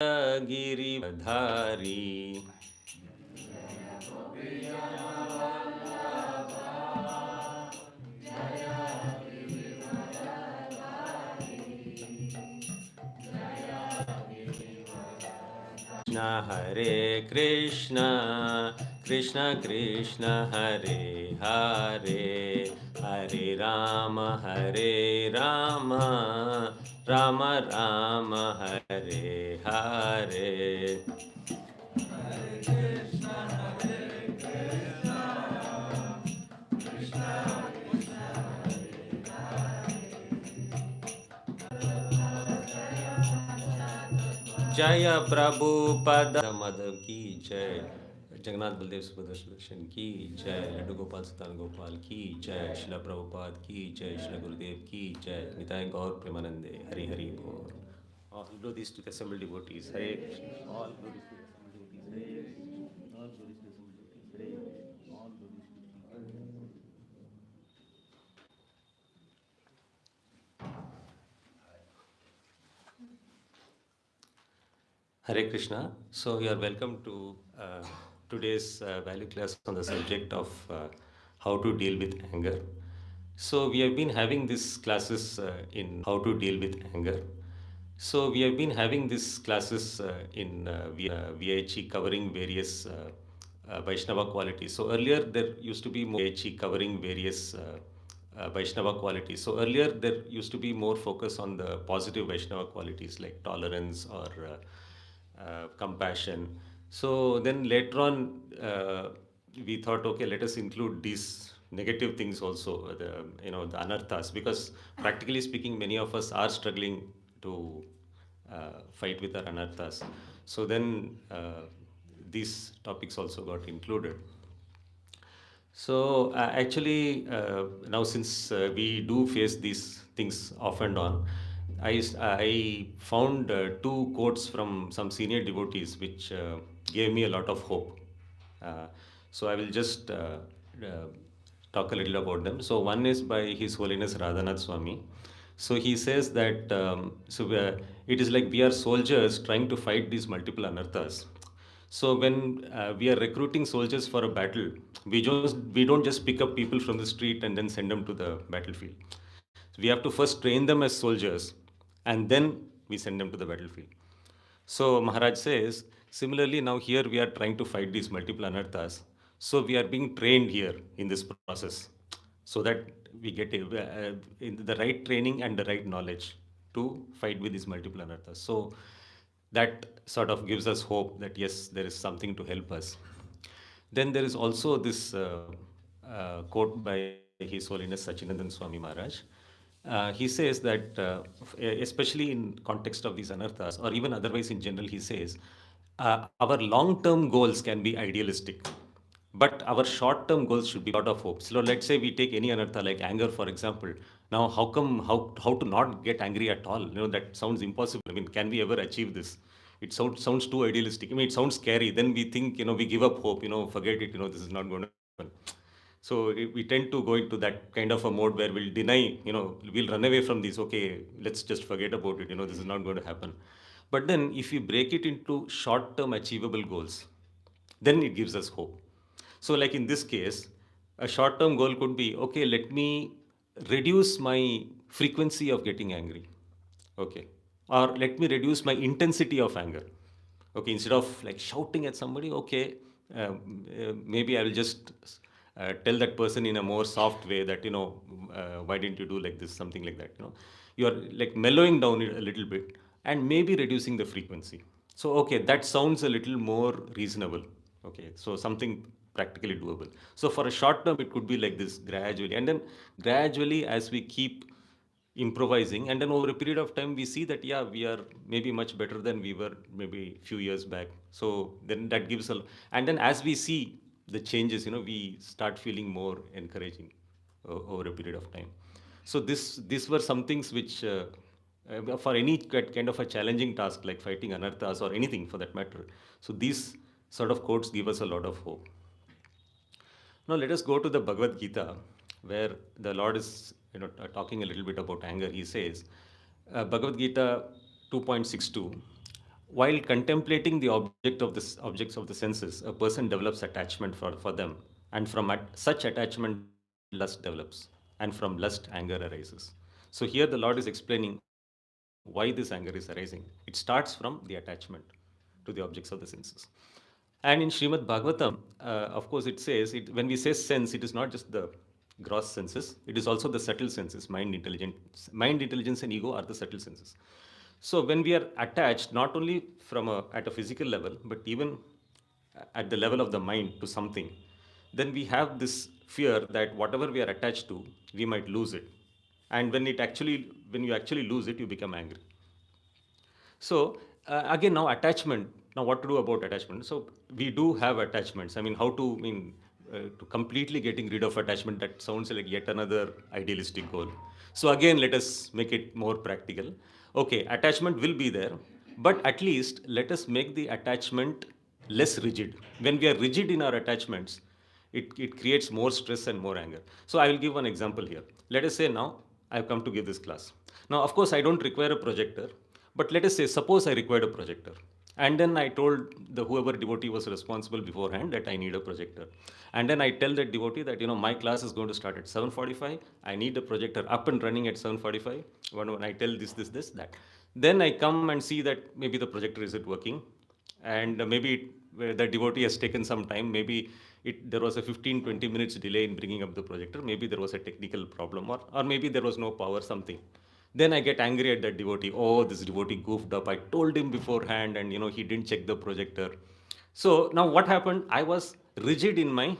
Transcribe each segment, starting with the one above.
गिरिवधारी कृष्ण हरे कृष्ण कृष्ण कृष्ण हरे हरे हरे राम राम राम हरे हरे जय प्रभुपद मधव की जय जगन्नाथ बलदेव सुभद्रा की जय लड्डू गोपाल सुल्तान गोपाल की जय शिला प्रभुपाद की जय शिला गुरुदेव की जय निताय गौर प्रेमानंदे हरि हरि बोल all glories to the assembled devotees Hare Krishna all glories to the assembled devotees Hare Krishna all glories to the assembled devotees Hare Krishna all glories to the Hare Krishna. So you are welcome to today's value class on the subject of how to deal with anger. So we have been having these classes in how to deal with anger. So we have been having these classes in VIH covering various Vaishnava qualities. So earlier there used to be more VIH covering various Vaishnava qualities. So earlier there used to be more focus on the positive Vaishnava qualities like tolerance or compassion. So then later on, we thought, okay, let us include these negative things also, the anarthas, because practically speaking, many of us are struggling to fight with our anarthas. So then these topics also got included. So now since we do face these things off and on, I found two quotes from some senior devotees which gave me a lot of hope. Uh, so I will just talk a little about them. So one is by His Holiness Radhanath Swami. So he says that it is like we are soldiers trying to fight these multiple anarthas. So when we are recruiting soldiers for a battle, we don't just pick up people from the street and then send them to the battlefield. So we have to first train them as soldiers, and then we send them to the battlefield. So Maharaj says, similarly now here we are trying to fight these multiple anarthas. So we are being trained here in this process, so that we get in the right training and the right knowledge to fight with these multiple anarthas. So that sort of gives us hope that yes, there is something to help us. Then there is also this quote by His Holiness Sachinandan Swami Maharaj. He says that, especially in context of these anarthas, or even otherwise in general, he says, our long-term goals can be idealistic, but our short-term goals should be lot of hope. So let's say we take any anartha like anger, for example. Now, how to not get angry at all? That sounds impossible. I mean, can we ever achieve this? It sounds too idealistic. I mean, it sounds scary. Then we think, we give up hope. Forget it. This is not going to happen. So we tend to go into that kind of a mode where we'll deny. We'll run away from these. Okay, let's just forget about it. This is not going to happen. But then, if we break it into short-term achievable goals, then it gives us hope. So, like in this case, a short term goal could be okay, let me reduce my frequency of getting angry. Okay. Or let me reduce my intensity of anger. Okay. Instead of like shouting at somebody, okay, maybe I will just tell that person in a more soft way that, why didn't you do like this, something like that. You are like mellowing down it a little bit and maybe reducing the frequency. So, okay, that sounds a little more reasonable. Okay, so something practically doable. So, for a short term, it could be like this gradually, and then gradually, as we keep improvising, and then over a period of time, we see that yeah, we are maybe much better than we were maybe few years back. So then that gives a, and then as we see the changes, we start feeling more encouraging over a period of time. So these were some things which for any kind of a challenging task like fighting anarthas or anything for that matter. So these sort of quotes give us a lot of hope. Now let us go to the Bhagavad Gita, where the Lord is talking a little bit about anger. He says, Bhagavad Gita 2.62. While contemplating the objects of the senses, a person develops attachment for them, and from such attachment lust develops, and from lust anger arises. So here the Lord is explaining why this anger is arising. It starts from the attachment to the objects of the senses. And in Srimad Bhagavatam, of course, it says when we say sense, it is not just the gross senses; it is also the subtle senses. Mind intelligence, and ego are the subtle senses. So when we are attached, not only at a physical level, but even at the level of the mind to something, then we have this fear that whatever we are attached to, we might lose it. And when you actually lose it, you become angry. So again, now attachment. Now, what to do about attachment? So we do have attachments. I mean, how to I mean to completely getting rid of attachment? That sounds like yet another idealistic goal. So again, let us make it more practical. Okay, attachment will be there, but at least let us make the attachment less rigid. When we are rigid in our attachments, it creates more stress and more anger. So I will give one example here. Let us say now I have come to give this class. Now, of course, I don't require a projector, but let us say, suppose I required a projector. And then I told the whoever devotee was responsible beforehand that I need a projector. And then I tell that devotee that my class is going to start at 7:45. I need a projector up and running at 7:45. When I tell this, that. Then I come and see that maybe the projector isn't working, and maybe the devotee has taken some time. Maybe there was a 15-20 minutes delay in bringing up the projector. Maybe there was a technical problem, or maybe there was no power, something. Then I get angry at that devotee. Oh, this devotee goofed up. I told him beforehand, and he didn't check the projector. So now what happened? I was rigid in my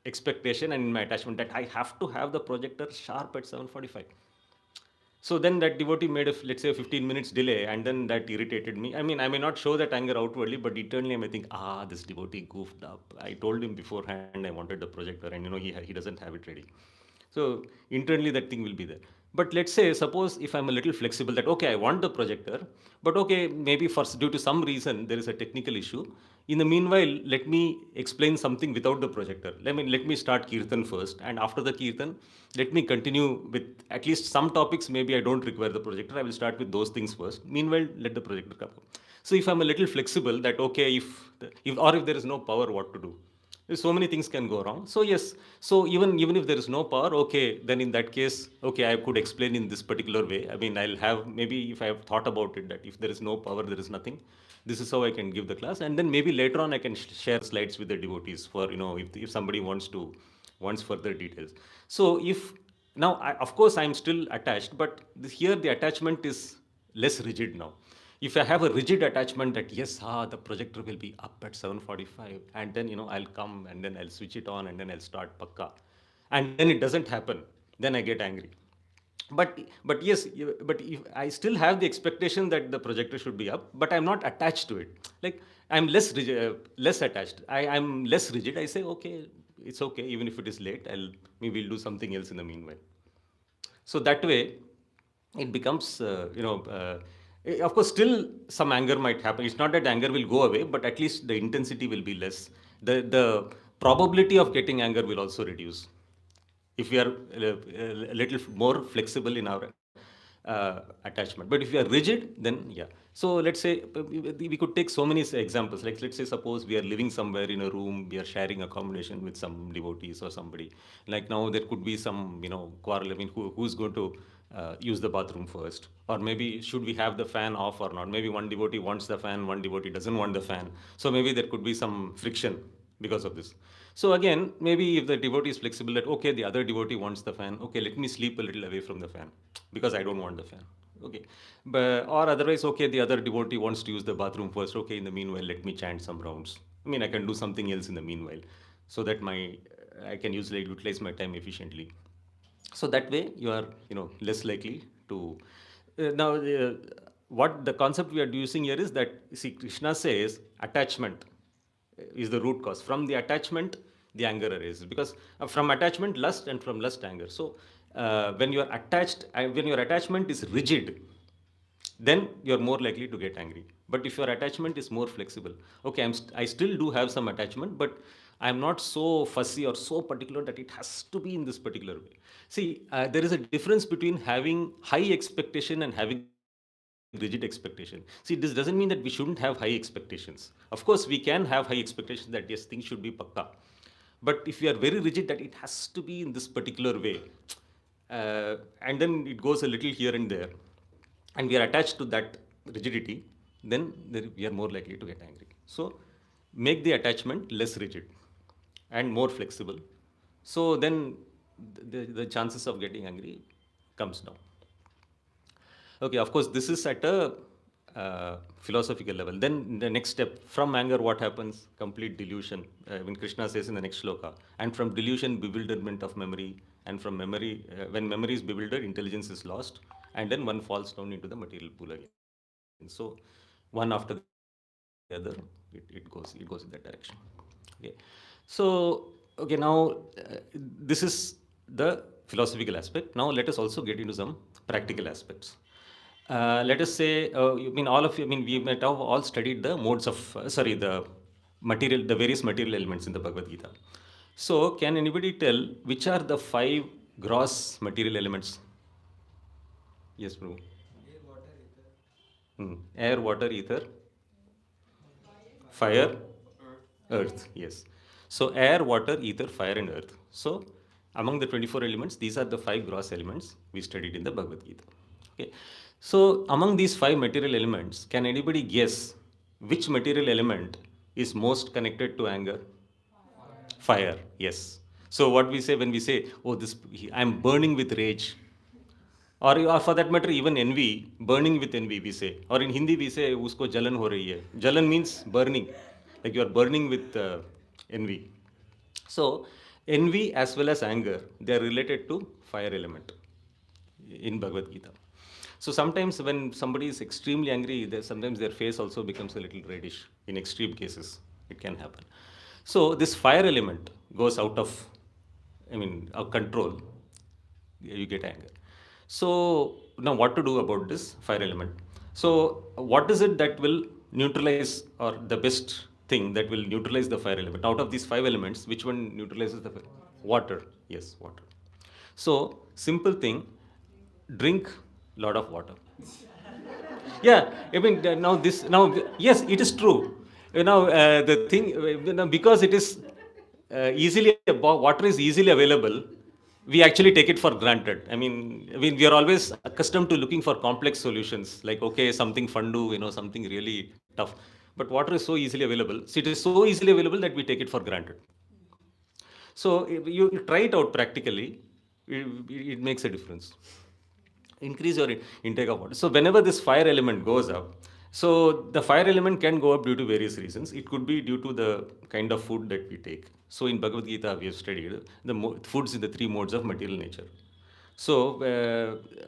expectation and in my attachment that I have to have the projector sharp at 7:45. So then that devotee made let's say a 15 minutes delay, and then that irritated me. I mean, I may not show that anger outwardly, but internally I may think, this devotee goofed up. I told him beforehand I wanted the projector, and he doesn't have it ready. So internally that thing will be there. But let's say, suppose if I'm a little flexible, that okay, I want the projector, but okay, maybe due to some reason there is a technical issue. In the meanwhile, let me explain something without the projector. Let me start kirtan first, and after the kirtan, let me continue with at least some topics. Maybe I don't require the projector. I will start with those things first. Meanwhile, let the projector come up. So if I'm a little flexible, that okay, if there is no power, what to do? So many things can go wrong. So yes, so even if there is no power, okay, then in that case, okay, I could explain in this particular way. I mean, I'll have, maybe if I have thought about it, that if there is no power, there is nothing, this is how I can give the class, and then maybe later on I can share slides with the devotees for, if somebody wants further details. So if now of course I'm still attached, but here the attachment is less rigid now. If I have a rigid attachment that yes, the projector will be up at 7:45, and then I'll come and then I'll switch it on and then I'll start pakka, and then it doesn't happen, then I get angry. But yes, but if I still have the expectation that the projector should be up, but I'm not attached to it. Like I'm less attached. I'm less rigid. I say okay, it's okay, even if it is late. Maybe we'll do something else in the meanwhile. So that way, it becomes, of course, still some anger might happen. It's not that anger will go away, but at least the intensity will be less. The probability of getting anger will also reduce if we are a little more flexible in our attachment. But if we are rigid, then yeah. So let's say we could take so many examples. Like let's say, suppose we are living somewhere in a room, we are sharing accommodation with some devotees or somebody. Like now there could be some quarrel. I mean, who's going to use the bathroom first, or maybe should we have the fan off or not? Maybe one devotee wants the fan, one devotee doesn't want the fan. So maybe there could be some friction because of this. So again, maybe if the devotee is flexible, that okay, the other devotee wants the fan, okay, let me sleep a little away from the fan because I don't want the fan. Okay, or otherwise, okay, the other devotee wants to use the bathroom first. Okay, in the meanwhile, let me chant some rounds. I mean, I can do something else in the meanwhile, so that I can utilize my time efficiently. So that way you are less likely to now what the concept we are using here is that, see, Krishna says attachment is the root cause. From the attachment the anger arises, because from attachment lust, and from lust anger. So when you are attached, when your attachment is rigid, then you're more likely to get angry. But if your attachment is more flexible, okay, I still do have some attachment, but I'm not so fussy or so particular that it has to be in this particular way. See, there is a difference between having high expectation and having low expectation. rigid expectation. See, this doesn't mean that we shouldn't have high expectations. Of course, we can have high expectations that yes, things should be pakka. But if we are very rigid that it has to be in this particular way, and then it goes a little here and there, and we are attached to that rigidity, then we are more likely to get angry. So, make the attachment less rigid and more flexible. So then the chances of getting angry comes down. Okay, of course, this is at a philosophical level. Then the next step, from anger, what happens? Complete delusion. When Krishna says in the next shloka, and from delusion, bewilderment of memory, and from memory, when memory is bewildered, intelligence is lost, and then one falls down into the material pool again. So one after the other, it goes in that direction. Okay, so okay, now this is the philosophical aspect. Now let us also get into some practical aspects. Let us say, you mean all of you, I mean, we might have all studied the modes of, the material, the various material elements in the Bhagavad Gita. So, can anybody tell which are the five gross material elements? Yes, Prabhu. Air, water, ether, fire, earth. Yes. So, air, water, ether, fire, and earth. So, among the 24 elements, these are the five gross elements we studied in the Bhagavad Gita. Okay. So, among these five material elements, can anybody guess which material element is most connected to anger? Fire. Yes. So, what we say when we say, "Oh, this I'm burning with rage," or for that matter even envy, burning with envy we say, or in Hindi we say usko jalan ho rahi hai. Jalan means burning, like you are burning with envy. So envy as well as anger, they are related to fire element in Bhagavad Gita. So sometimes when somebody is extremely angry, sometimes their face also becomes a little reddish. In extreme cases it can happen. So this fire element goes out of, I mean, our control, you get anger. So now what to do about this fire element? So what is it that will neutralize, or the best thing that will neutralize the fire element? Out of these five elements, which one neutralizes the fire? Water. Yes, water. So simple thing, drink lot of water. Yeah, I mean, now this, now, yes, it is true. The thing, because it is water is easily available, we actually take it for granted. I mean, we are always accustomed to looking for complex solutions, like, okay, something fundu, something really tough. But water is so easily available. So it is so easily available that we take it for granted. So if you try it out practically, it makes a difference. Increase your intake of water. So whenever this fire element goes up, so the fire element can go up due to various reasons. It could be due to the kind of food that we take. So in Bhagavad Gita, we have studied the foods in the three modes of material nature. So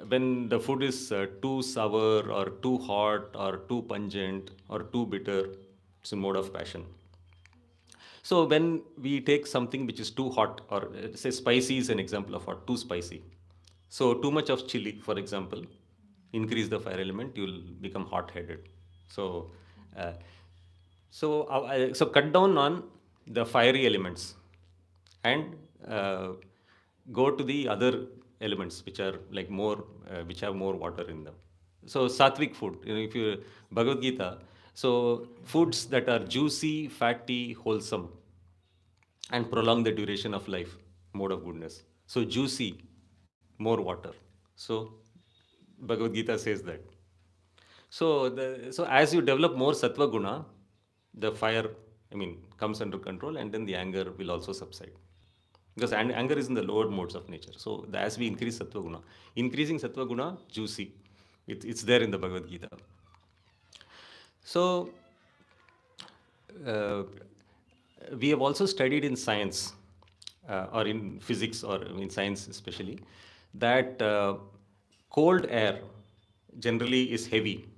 when the food is too sour or too hot or too pungent or too bitter, it's a mode of passion. So when we take something which is too hot, or say spicy is an example of hot, too spicy. So too much of chili, for example, increase the fire element, you will become hot-headed. So, uh, so cut down on the fiery elements, and go to the other elements which are like more, which have more water in them. So sattvic food, if you Bhagavad Gita, so foods that are juicy, fatty, wholesome, and prolong the duration of life, mode of goodness. So juicy, more water. So Bhagavad Gita says that. So as you develop more sattva guna, the fire, I mean, comes under control, and then the anger will also subside. Because anger is in the lower modes of nature. So as we increase sattva guna, increasing sattva guna, juicy, it's there in the Bhagavad Gita. So uh, we have also studied in science, or in physics, or in science especially, that cold air generally is heavy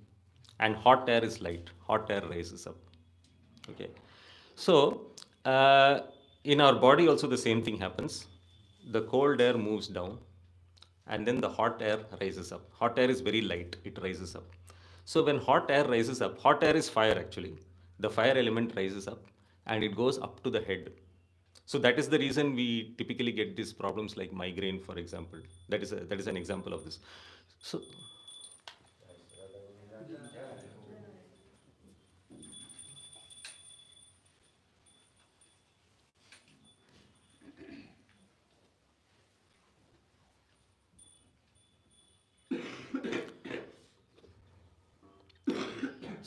and hot air is light. Hot air rises up. Okay. So in our body also the same thing happens. The cold air moves down, and then the hot air rises up. Hot air is very light, it rises up. So when hot air rises up, hot air is fire actually. The fire element rises up and it goes up to the head. So that is the reason we typically get these problems like migraine, for example. That is an example of this. So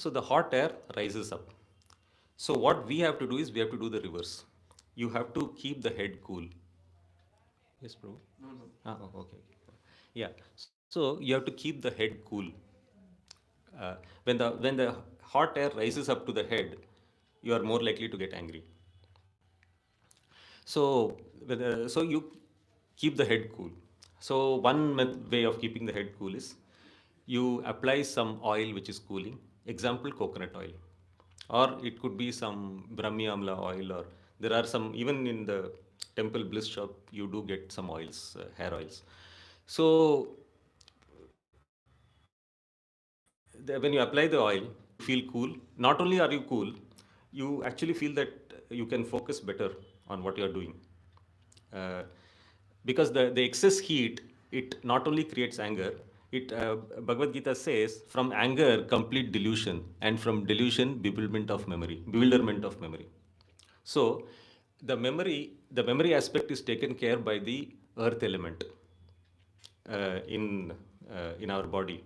So the hot air rises up. So what we have to do is we have to do the reverse. You have to keep the head cool. Yes, bro. No, no. Oh, okay. Yeah. So you have to keep the head cool. When the hot air rises up to the head, you are more likely to get angry. So so you keep the head cool. So one way of keeping the head cool is you apply some oil which is cooling. Example, coconut oil, or it could be some Brahmi Amla oil, or there are some even in the temple bliss shop you do get some oils, hair oils. So when you apply the oil, you feel cool. Not only are you cool, you actually feel that you can focus better on what you are doing. Uh, because the excess heat, it not only creates anger, it Bhagavad Gita says, from anger, complete delusion, and from delusion, bewilderment of memory. So the memory aspect is taken care by the earth element in our body.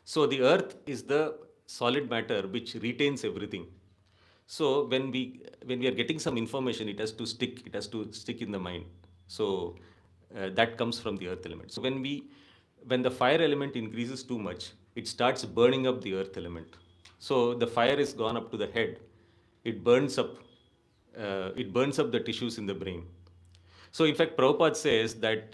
So the earth is the solid matter which retains everything. So when we are getting some information, it has to stick. It has to stick in the mind. So that comes from the earth element. So when the fire element increases too much, it starts burning up the earth element. So the fire is gone up to the head. It burns up. It burns up the tissues in the brain. So, in fact, Prabhupada says that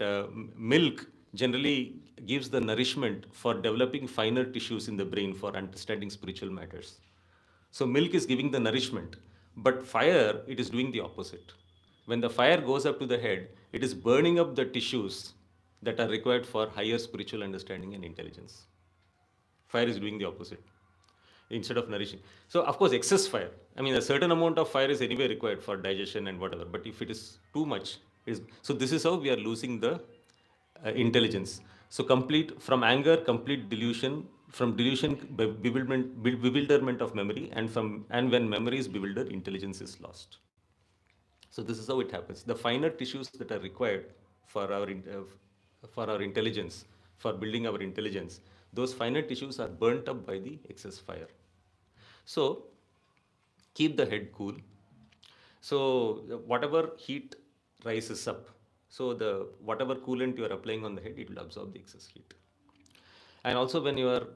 milk generally gives the nourishment for developing finer tissues in the brain for understanding spiritual matters. So, milk is giving the nourishment, but fire, it is doing the opposite. When the fire goes up to the head, it is burning up the tissues that are required for higher spiritual understanding and intelligence. Fire is doing the opposite instead of nourishing. So, of course, excess fire. I mean, a certain amount of fire is anyway required for digestion and whatever. But if it is too much, so this is how we are losing the intelligence. So, complete from anger, complete delusion. From delusion, bewilderment of memory, and when memory is bewildered, intelligence is lost. So this is how it happens. The finer tissues that are required for for our intelligence, for building our intelligence, those finer tissues are burnt up by the excess fire. So keep the head cool. So whatever heat rises up, so the whatever coolant you are applying on the head, it will absorb the excess heat. And also when you are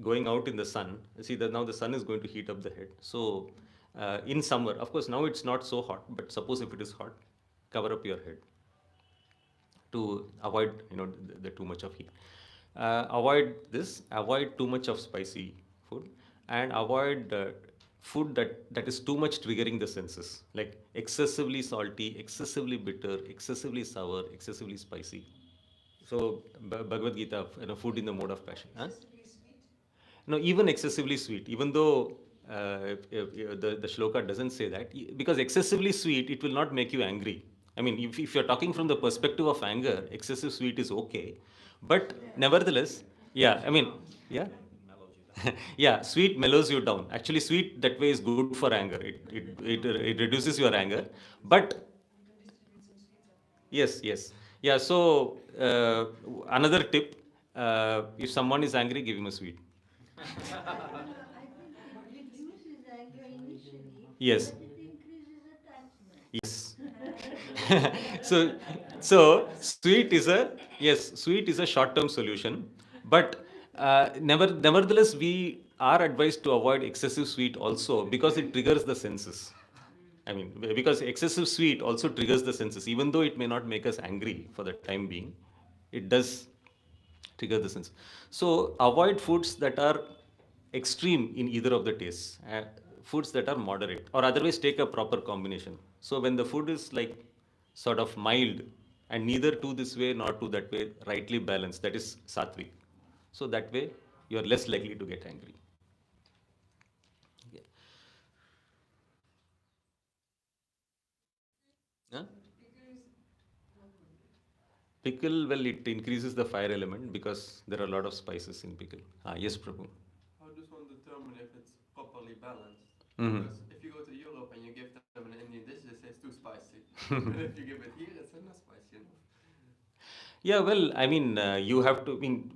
going out in the sun, see that now the sun is going to heat up the head. So in summer, of course, now it's not so hot, but suppose if it is hot, cover up your head to avoid the too much of heat. Avoid this. Avoid too much of spicy food, and avoid food that is too much triggering the senses, like excessively salty, excessively bitter, excessively sour, excessively spicy. So Bhagavad Gita, food in the mode of passion. Huh? No, even excessively sweet, even though the shloka doesn't say that, because excessively sweet, it will not make you angry. I mean, if you're talking from the perspective of anger, excessive sweet is okay. But nevertheless, yeah, I mean, yeah. Yeah, sweet mellows you down. Actually, sweet that way is good for anger. It reduces your anger. But yes, yes. Yeah, so another tip, if someone is angry, give him a sweet. Yes. Yes. so so sweet is a yes, sweet is a short-term solution, but nevertheless we are advised to avoid excessive sweet also because it triggers the senses. I mean, because excessive sweet also triggers the senses, even though it may not make us angry for the time being, it does trigger the sense. So avoid foods that are extreme in either of the tastes. Foods that are moderate, or otherwise take a proper combination. So when the food is like sort of mild and neither to this way nor to that way, rightly balanced, that is sattvic. So that way you are less likely to get angry. Yeah. Huh? Pickle, well, it increases the fire element because there are a lot of spices in pickle. Ah, yes, Prabhu. How does one determine if it's properly balanced? Mhm. Because if you go to Europe and you give them an Indian dish, they say it's too spicy. And if you give it here, it's not spicy enough. Yeah, well, I mean, you have to, I mean,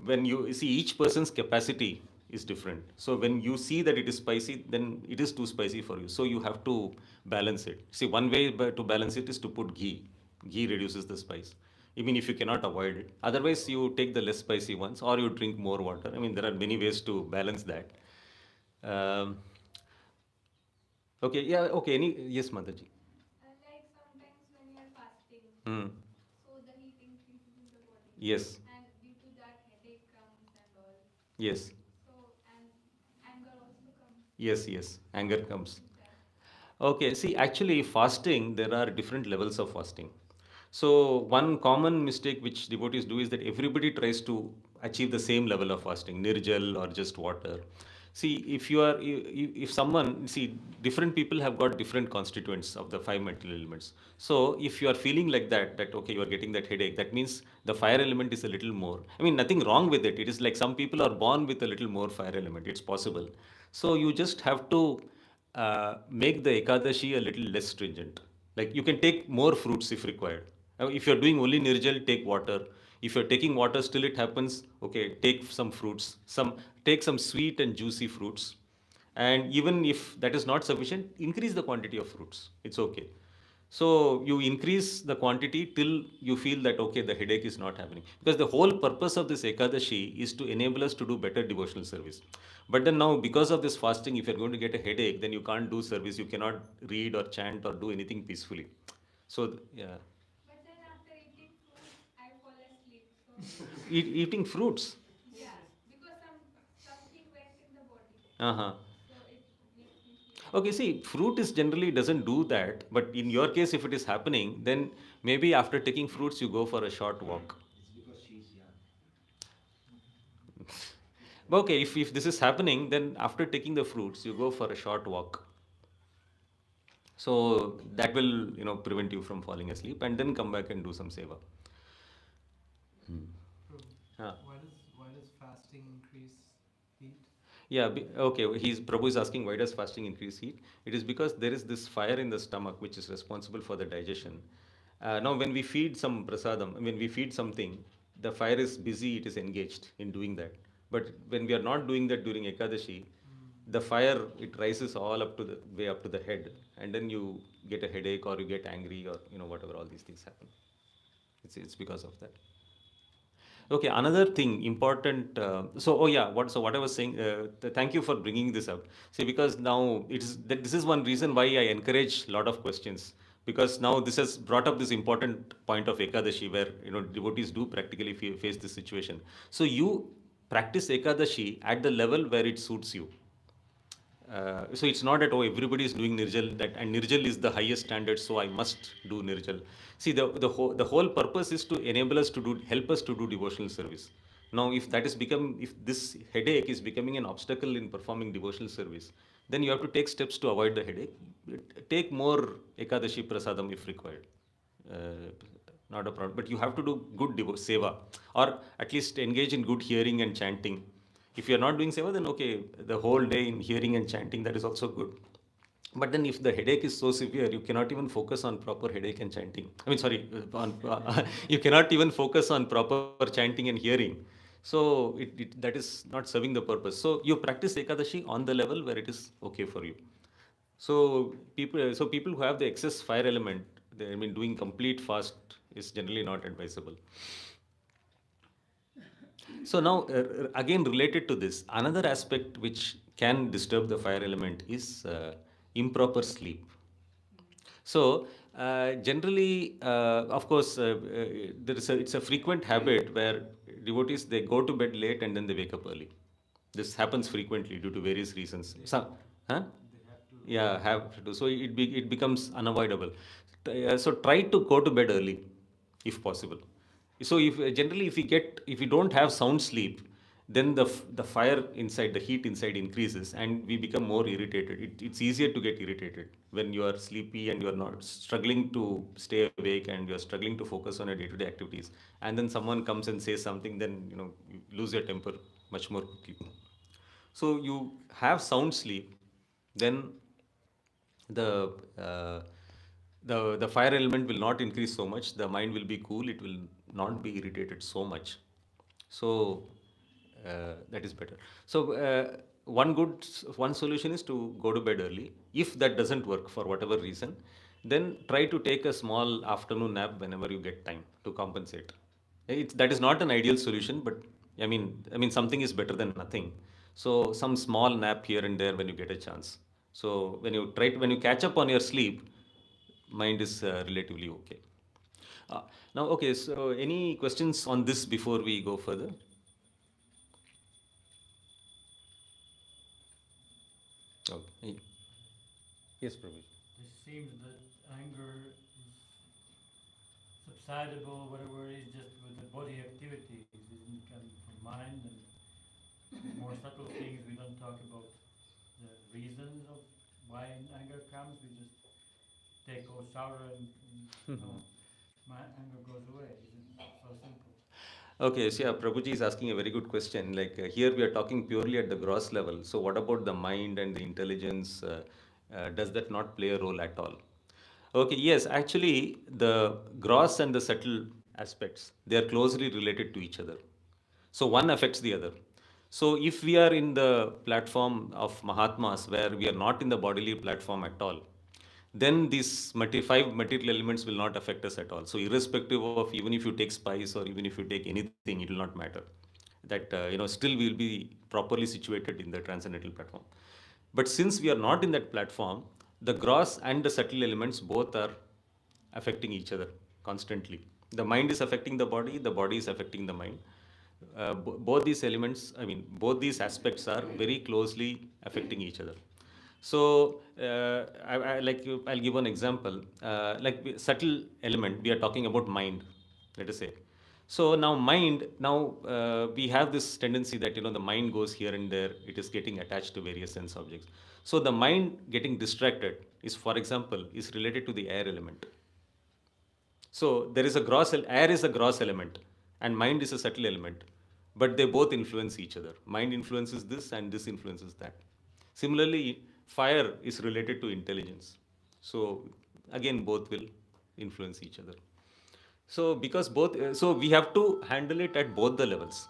when you see each person's capacity is different. So when you see that it is spicy, then it is too spicy for you. So you have to balance it. See, one way to balance it is to put ghee. Ghee reduces the spice, even if you cannot avoid it. Otherwise, you take the less spicy ones or you drink more water. I mean, there are many ways to balance that. Um, okay, yeah, okay. Yes, Mataji. Like sometimes when you are fasting, Hmm. so the heat increases in the body, Yes, and due to that headache comes and all. yes, So and anger also comes. yes, yes. Anger What comes. is that? Okay, see, actually, fasting, there are different levels of fasting. So, one common mistake which devotees do is that everybody tries to achieve the same level of fasting, nirjal or just water. See, if someone, see, different people have got different constituents of the five material elements. So, if you are feeling like that, okay, you are getting that headache, that means the fire element is a little more. I mean, nothing wrong with it. It is like some people are born with a little more fire element. It's possible. So, you just have to make the Ekadashi a little less stringent. Like you can take more fruits if required. If you're doing only Nirjal, take water. If you're taking water, still it happens, okay, take some fruits, take some sweet and juicy fruits. And even if that is not sufficient, increase the quantity of fruits. It's okay. So you increase the quantity till you feel that okay, the headache is not happening. Because the whole purpose of this Ekadashi is to enable us to do better devotional service. But then now, because of this fasting, if you're going to get a headache, then you can't do service. You cannot read or chant or do anything peacefully. So yeah, But then after eating fruits, I fall asleep. So eating fruits. yeah, because something went in the body, Uh huh. so it makes me feel like Okay, see, fruit is generally doesn't do that, but in your case, if it is happening, then maybe after taking fruits, you go for a short walk. Okay, if this is happening, then after taking the fruits, you go for a short walk. So that will, prevent you from falling asleep and then come back and do some seva. True. Ah. Why does fasting increase heat? Yeah, okay. Prabhu is asking why does fasting increase heat? It is because there is this fire in the stomach which is responsible for the digestion. Now, when we feed some prasadam, when we feed something, the fire is busy, it is engaged in doing that. But when we are not doing that during Ekadashi, Mm. the fire it rises all up to the way up to the head, and then you get a headache or you get angry or whatever all these things happen. It's because of that. Okay, another thing important. Oh yeah, what I was saying. Thank you for bringing this up. See, because now this is one reason why I encourage a lot of questions, because now this has brought up this important point of Ekadashi where devotees do practically face this situation. So you practice Ekadashi at the level where it suits you. So it's not that everybody is doing nirjal and nirjal is the highest standard, so I must do nirjal. See, the whole purpose is to enable us to help us to do devotional service. Now if this headache is becoming an obstacle in performing devotional service, then you have to take steps to avoid the headache. Take more Ekadashi prasadam if required. uh, Not a problem, but you have to do good seva, or at least engage in good hearing and chanting. If you are not doing seva, then okay, the whole day in hearing and chanting, that is also good. But then if the headache is so severe, you cannot even focus on proper headache and chanting. I mean, sorry, you cannot even focus on proper chanting and hearing. So that is not serving the purpose. So you practice Ekadashi on the level where it is okay for you. So people who have the excess fire element, I mean, doing complete fast is generally not advisable. So now, again related to this, another aspect which can disturb the fire element is improper sleep. So generally, of course, it's a frequent habit where devotees they go to bed late and then they wake up early. This happens frequently due to various reasons. They have Some, huh? they have to. Yeah, have to do. So it becomes unavoidable. So try to go to bed early, if possible. So if we don't have sound sleep, then the fire inside, the heat inside increases, and we become more irritated. It's easier to get irritated when you are sleepy and you are not struggling to stay awake and you are struggling to focus on your day-to-day activities. And then someone comes and says something, then you lose your temper much more quickly. So you have sound sleep, then the uh, the fire element will not increase so much. The mind will be cool. It will not be irritated so much. So That is better. So one solution is to go to bed early. If that doesn't work for whatever reason, then try to take a small afternoon nap whenever you get time to compensate. That is not an ideal solution, but I mean something is better than nothing. So some small nap here and there when you get a chance. So when you catch up on your sleep, mind is relatively okay. Uh, Now, okay. So any questions on this before we go further? Okay. Yes, Prabhu. This seems that anger is subsidable, whatever it is, just with the body activities. It isn't coming from mind, and the more subtle things we don't talk about the reasons of why anger comes. We just take a shower and no, my anger goes away. It's so simple. Okay, so yeah, Prabhuji is asking a very good question. Like here we are talking purely at the gross level. So what about the mind and the intelligence? Does that not play a role at all? Okay, yes, actually the gross and the subtle aspects, they are closely related to each other. So one affects the other. So if we are in the platform of Mahatmas where we are not in the bodily platform at all, then these five material elements will not affect us at all. So irrespective of even if you take spice or even if you take anything, it will not matter. That still we will be properly situated in the transcendental platform. But since we are not in that platform, the gross and the subtle elements both are affecting each other constantly. The mind is affecting the body is affecting the mind. Both these elements, I mean, both these aspects are very closely affecting each other. So, I'll give one example. Subtle element, we are talking about mind, let us say. So now mind, now we have this tendency that the mind goes here and there. It is getting attached to various sense objects. So the mind getting distracted is, for example, is related to the air element. So there is air is a gross element, and mind is a subtle element, but they both influence each other. Mind influences this, and this influences that. Similarly, fire is related to intelligence. So again, both will influence each other. So because both, so we have to handle it at both the levels.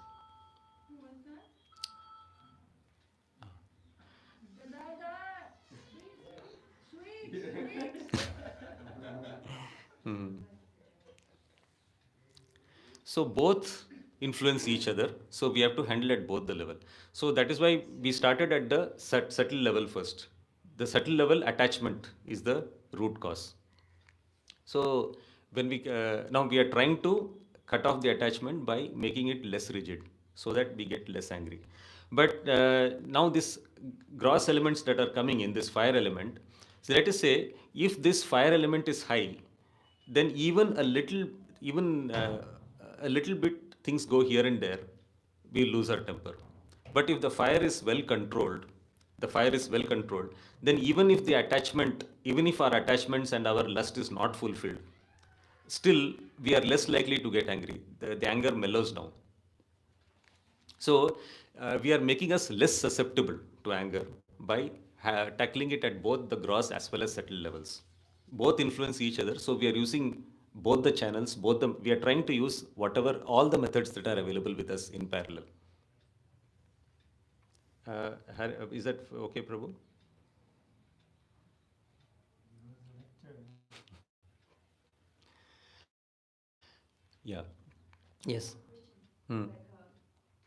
Who was that? Dada! Sweets! Sweets! Sweets! Hmm. So both influence each other. So we have to handle at both the level. So that is why we started at the subtle level first. The subtle level attachment is the root cause. So now we are trying to cut off the attachment by making it less rigid, so that we get less angry. But now this gross elements that are coming in this fire element. So let us say if this fire element is high, then even a little bit things go here and there, we lose our temper. But if the fire is well controlled, then even if our attachments and our lust is not fulfilled, still we are less likely to get angry. The anger mellows down. So we are making us less susceptible to anger by tackling it at both the gross as well as subtle levels. Both influence each other, so we are using both the channels. We are trying to use whatever all the methods that are available with us in parallel. Is that okay, Prabhu? It was a lecture. Yeah. I Yes. have a question, Hmm. like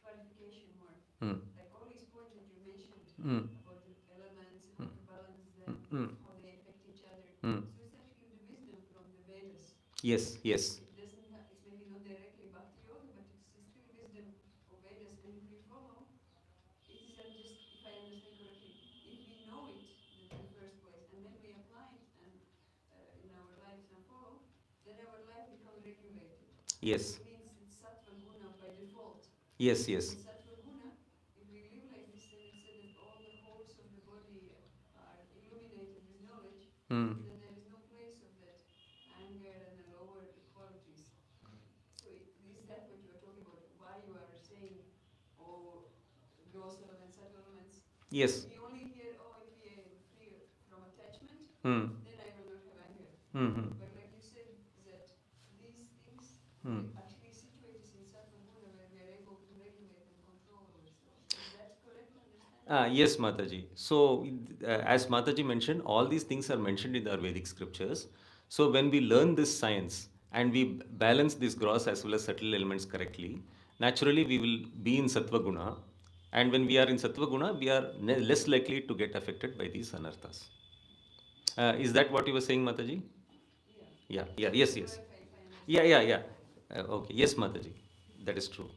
clarification more. Hmm. Like all these points that you mentioned Hmm. about the elements and Hmm. how to balance Hmm. them, Hmm. how they affect each other. Hmm. So it's actually the wisdom from the Vedas. Yes. Yes. It doesn't have, it's maybe not directly Bhakti Yoga, but it's still wisdom of Vedas. And if we follow, it is just, if I understand correctly, if we know it that in the first place, and then we apply it and in our lives and follow, then our life becomes regulated. Yes. It means it's sattva guna by default. Yes. And Yes. in sattva guna, if we live like this, and instead of all the holes of the body are illuminated with knowledge, Hmm. then there is no place of that anger and the lower qualities. So is that what you are talking about? Why you are saying, oh, gross elements, subtle elements? Yes. We only hear, oh, if we are free from attachment, Hmm. then I will not have anger. Hmm. Hmm. But like you said, that these things Hmm. actually situate us in sattva guna where we are able to regulate and control Yes, Mataji. So, as Mataji mentioned, all these things are mentioned in our Vedic scriptures. So, when we learn this science and we balance these gross as well as subtle elements correctly, naturally we will be in Sattva Guna. And when we are in Sattva Guna, we are less likely to get affected by these anarthas. Is that what you were saying, Mataji? Yeah. Yeah, yeah, Just to yes, yes. clarify if I Yeah, understand yeah, it yeah. correctly. Okay, yes, Mataji. That is true.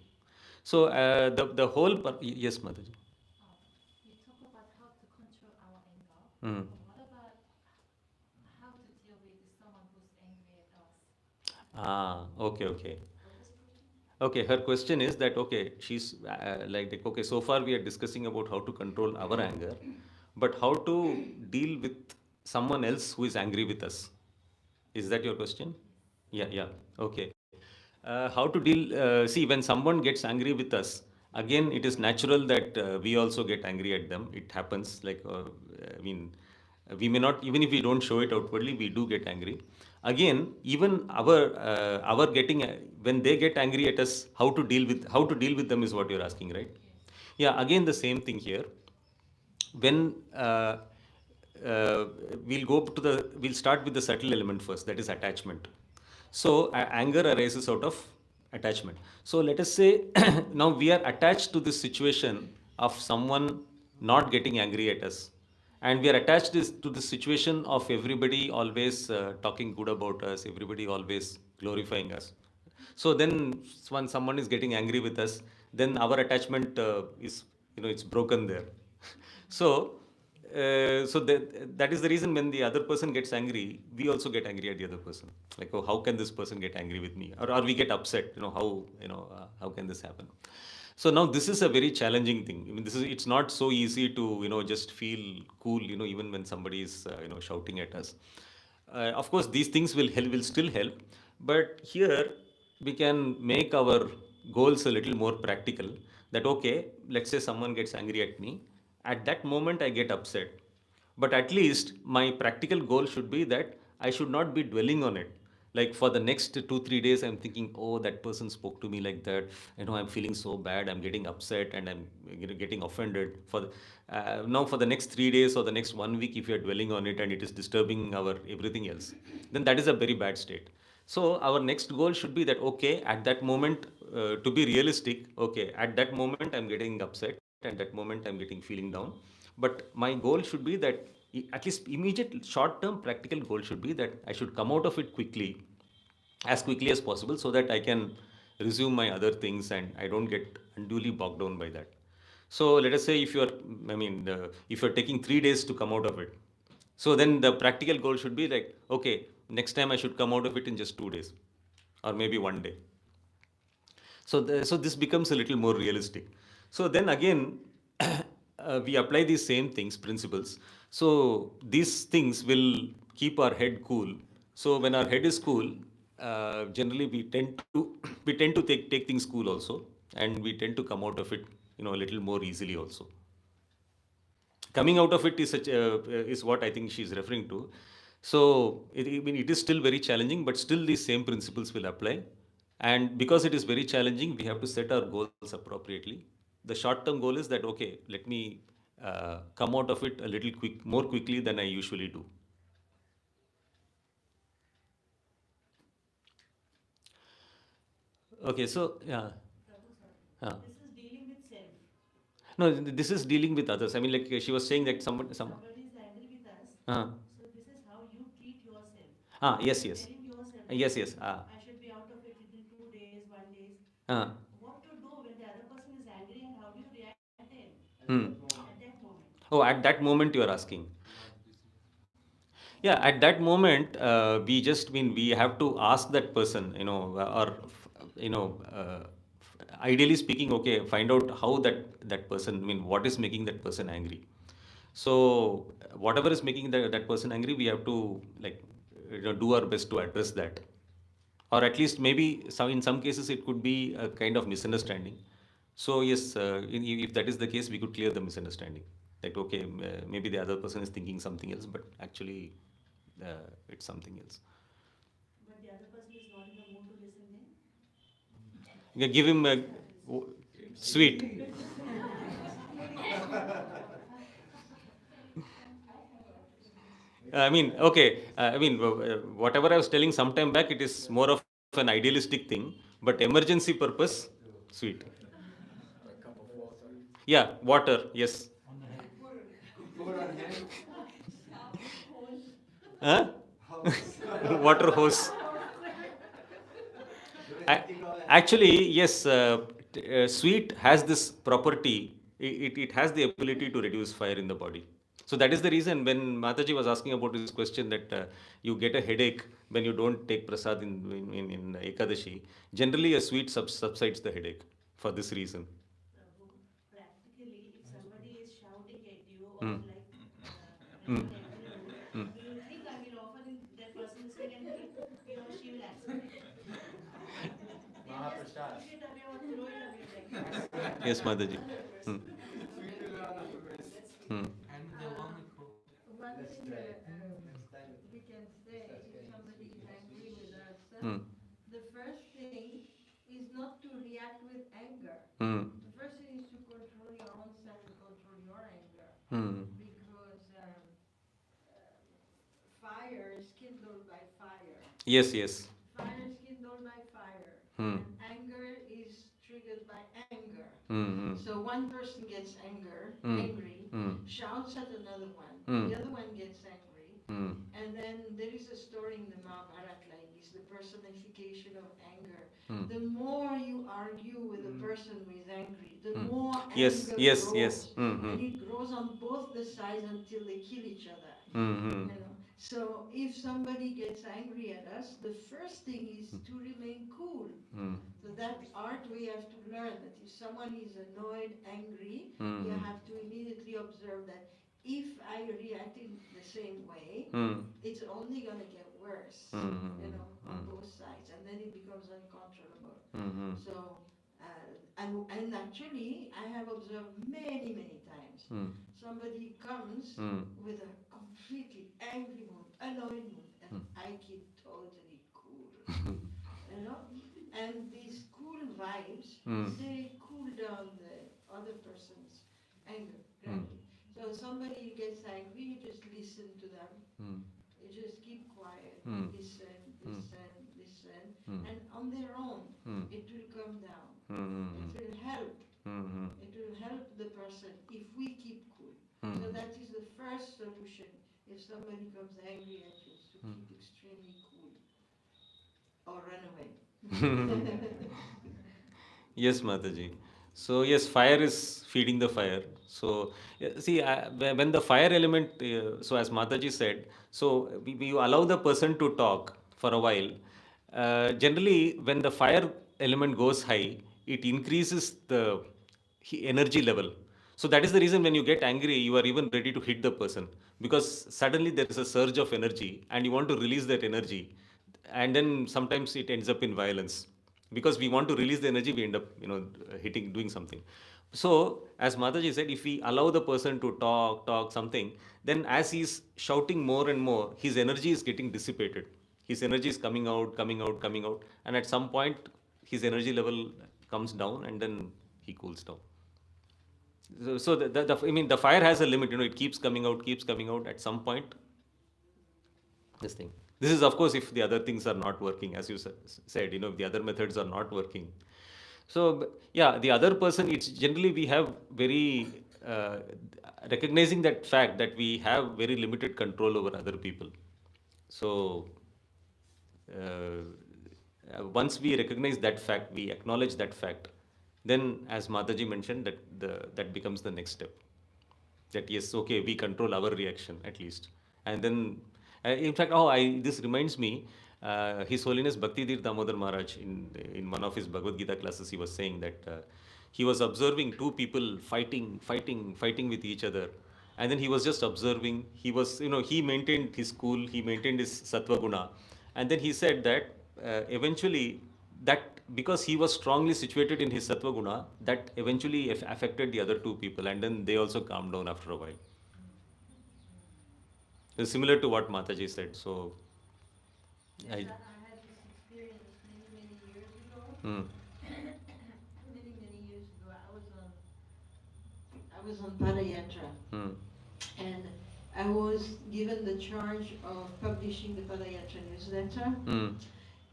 So, the whole, yes, Mataji. You talk about how to control our anger, Hmm. but what about how to deal with someone who's angry at us? Okay, okay. What was the question? Okay, her question is that okay, she's like okay, so far we are discussing about how to control our anger, but how to deal with someone else who is angry with us. Is that your question? Yeah, yeah. Okay. How to deal? See, when someone gets angry with us, again, it is natural that we also get angry at them. It happens. Like, I mean, we may not, even if we don't show it outwardly, we do get angry. Again, even our getting when they get angry at us, how to deal with them is what you're asking, right? Yes. Yeah. Again, the same thing here when uh, we'll start with the subtle element first, that is attachment. So anger arises out of attachment. So let us say now we are attached to this situation of someone not getting angry at us, and we are attached to the situation of everybody always talking good about us, everybody always glorifying us. So then when someone is getting angry with us, then our attachment is, it's broken there. So, that is the reason when the other person gets angry, we also get angry at the other person. Like, oh, how can this person get angry with me? Or we get upset. How can this happen? So now this is a very challenging thing. I mean, it's not so easy to just feel cool. Even when somebody is shouting at us. Of course, these things will still help, but here we can make our goals a little more practical. That okay, let's say someone gets angry at me. At that moment, I get upset, but at least my practical goal should be that I should not be dwelling on it. Like for the next 2 3 days, I'm thinking, oh, that person spoke to me like that. I'm feeling so bad. I'm getting upset and I'm getting offended. Now for the next 3 days or the next 1 week, if you're dwelling on it and it is disturbing our everything else, then that is a very bad state. So our next goal should be that okay, at that moment, to be realistic, okay, at that moment I'm getting upset, at that moment I'm getting feeling down. But my goal should be that at least immediate short term practical goal should be that I should come out of it quickly, as quickly as possible, so that I can resume my other things and I don't get unduly bogged down by that. So let us say if you're taking 3 days to come out of it, so then the practical goal should be like, okay, next time I should come out of it in just 2 days or maybe one day. So this becomes a little more realistic. So then again, we apply these same things, principles. So these things will keep our head cool. So when our head is cool, generally we tend to we tend to take things cool also, and we tend to come out of it, a little more easily also. Coming out of it is what I think she's referring to. So I mean, it is still very challenging, but still these same principles will apply. And because it is very challenging, we have to set our goals appropriately. The short-term goal is that okay, let me come out of it a little more quickly than I usually do. Okay, so yeah, Prabhu, sorry. uh, This is dealing with self. no, this is dealing with others. I mean, like she was saying that Somebody is angry with us. uh, So this is how you treat yourself. yes, You're yes, telling yourself that yes, yes, I should be out of it within 2 days, 1 days. uh, What to do when the other person is angry and how do you react then hmm. at that moment? Oh, at that moment you are asking. Yeah, at that moment, we just mean we have to ask that person, or you know, ideally speaking, okay, find out how that person, I mean, what is making that person angry. So whatever is making that person angry, we have to like, do our best to address that, or at least maybe in some cases it could be a kind of misunderstanding. So yes, if that is the case, we could clear the misunderstanding. Like okay, maybe the other person is thinking something else, but actually it's something else. But the other person is not in the mood to listen then? Yeah, give him a This happens. sweet. I mean, okay. Whatever I was telling some time back, it is more of an idealistic thing. But emergency purpose, sweet. A cup of water. Yeah, water. Yes. On the head. Put on hand. Shower hose. Huh? Hose. Water hose. I, You call it actually, yes, sweet has this property. It has the ability to reduce fire in the body. So that is the reason when Mataji was asking about this question that you get a headache when you don't take prasad in Ekadashi. Generally, a sweet subsides the headache for this reason. Prabhu, practically, if somebody is shouting at you or Mm. like Mm. making angry mood, Mm. do you think I will offer that person listening and he or she will accept it? They'll just Mahaprasad. push it away or throw it away like that. Yes, Mataji. Another Mm. person is not Sweet angry is at another you. person. That's sweet. Mm. And Yeah. the one who One Let's thing try it. Next time. we can say Start if getting somebody sweet. is angry with us, Mm. the first thing is not to react with anger. Mm. The first thing is to control your own self and control your anger. Mm. Because fire is kindled by fire. Yes, yes. Fire is kindled by fire. Mm. And anger is triggered by anger. Mm. So one person gets Mm. angry, Mm. shouts at another one. Mm. The other one gets angry. Mm. And then there is a story in the Mahabharata like this, the personification of anger. Mm. The more you argue with a person who is angry, the Mm. more Yes, anger yes, grows. yes. Mm. And it grows on both the sides until they kill each other. Mm. You know. So if somebody gets angry at us, the first thing is to remain cool. Mm. So that art we have to learn that if someone is annoyed, angry, you Mm. have to immediately observe that if I react in the same way, Mm. it's only gonna get worse, you know, on both sides, and then it becomes uncontrollable. Mm. So, and actually, I have observed many, many times. Mm. Somebody comes Mm. with a completely angry mood, annoyed mood, and Mm. I keep totally cool, you know. And these cool vibes, Mm. they cool down the other person's anger Mm. gradually. So somebody gets angry, you just listen to them. Mm. You just keep quiet, Mm. listen, Mm. listen, listen, Mm. and on their own, Mm. it will come down. Mm. It will help. Mm. It will help the person if we keep cool. Mm. So that is the first solution. If somebody comes angry at you, is to Mm. keep extremely cool or run away. Yes, Mataji. So yes, fire is feeding the fire. So see, when the fire element, so as Mataji said, so we allow the person to talk for a while. Generally, when the fire element goes high, it increases the energy level. So that is the reason when you get angry, you are even ready to hit the person because suddenly there is a surge of energy and you want to release that energy, and then sometimes it ends up in violence because we want to release the energy, we end up hitting, doing something. So as Mataji said, if we allow the person to talk something, then as he's shouting more and more, his energy is getting dissipated, his energy is coming out, and at some point his energy level comes down and then he cools down. So I mean, the fire has a limit, it keeps coming out. At some point, this thing. This is, of course, if the other things are not working, as you said, if the other methods are not working. So, yeah, the other person, it's generally we have very, recognizing that fact that we have very limited control over other people. So, once we recognize that fact, we acknowledge that fact, then, as Mataji mentioned, that becomes the next step. That yes, okay, we control our reaction at least, and then, in fact, this reminds me, His Holiness Bhaktidir Damodar Maharaj in one of his Bhagavad Gita classes, he was saying that he was observing two people fighting with each other, and then he was just observing. He was, he maintained his cool, he maintained his sattva guna, and then he said that eventually, that because he was strongly situated in his sattva guna, that eventually affected the other two people, and then they also calmed down after a while. It's similar to what Mataji said. So, Yes, I. I had this experience many, many years ago. Mm. Many, many years ago, I was on Padayatra, Mm. and I was given the charge of publishing the Padayatra newsletter. Mm.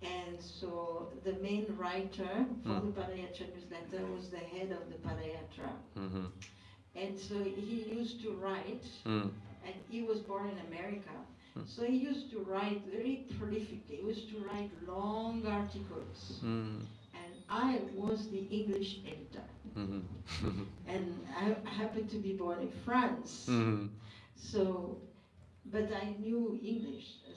And so the main writer for Mm. the Padayatra newsletter was the head of the Padayatra. Mhm. And so he used to write, Mm. and he was born in America. Mm. So he used to write very prolifically. He used to write long articles. Mm. And I was the English editor. Mhm. And I happened to be born in France. Mhm. So, but I knew English to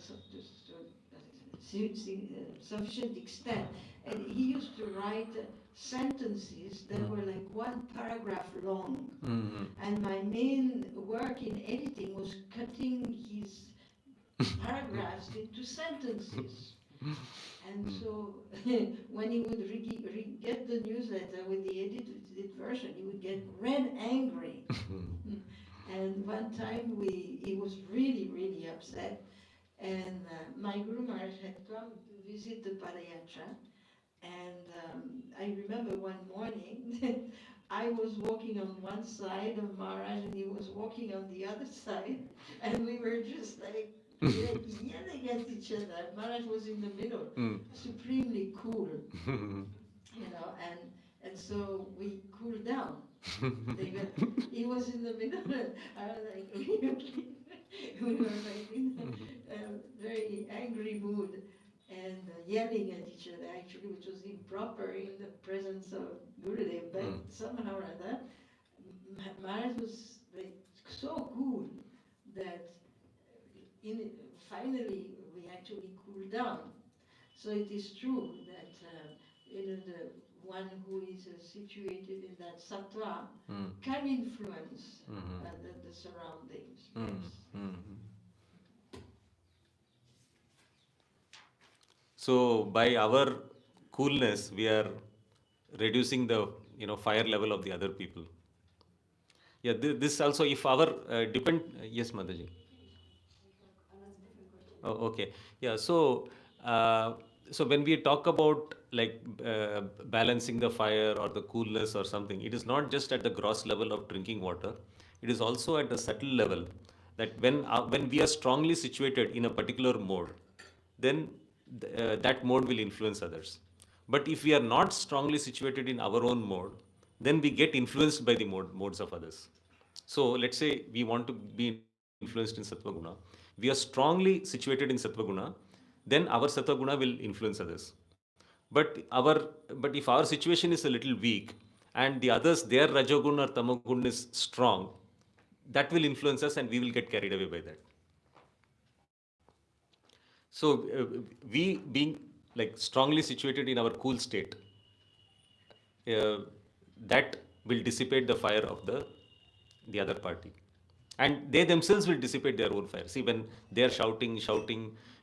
sufficient extent. And he used to write sentences that were like one paragraph long. Mhm. And my main work in editing was cutting his paragraphs into sentences. And so when he would get the newsletter with the edited version, he would get red angry. And one time he was really, really upset. And my Guru Maharaj had come to visit the Padayatra. And I remember one morning that I was walking on one side of Maharaj and he was walking on the other side. And we were just like yelling at each other. Maharaj was in the middle, Mm. supremely cool, and so we cooled down. Even he was in the middle. I was like, we were like in a very angry mood and yelling at each other, actually, which was improper in the presence of Gurudev. But somehow or other, Maharaj was like so cool that in finally we actually cooled down. So it is true that the one who is situated in that sattva Mm. can influence Mhm. the surroundings. Mm. Yes. Mhm. So by our coolness, we are reducing the fire level of the other people. Yeah, this also if our depend. Yes, Mataji. Another different question. Oh, okay. Yeah. Uh, so when we talk about like balancing the fire or the coolness or something, it is not just at the gross level of drinking water. It is also at the subtle level that when we are strongly situated in a particular mode, then that mode will influence others. But if we are not strongly situated in our own mode, then we get influenced by the modes of others. So let's say we want to be influenced in Sattva Guna. We are strongly situated in Sattva Guna, then our Sattva Guna will influence others. But if our situation is a little weak and the others, their Rajogun or Tamagun is strong, that will influence us and we will get carried away by that. So we being like strongly situated in our cool state, uh, that will dissipate the fire of the other party, and they themselves will dissipate their own fire. See, when they are shouting,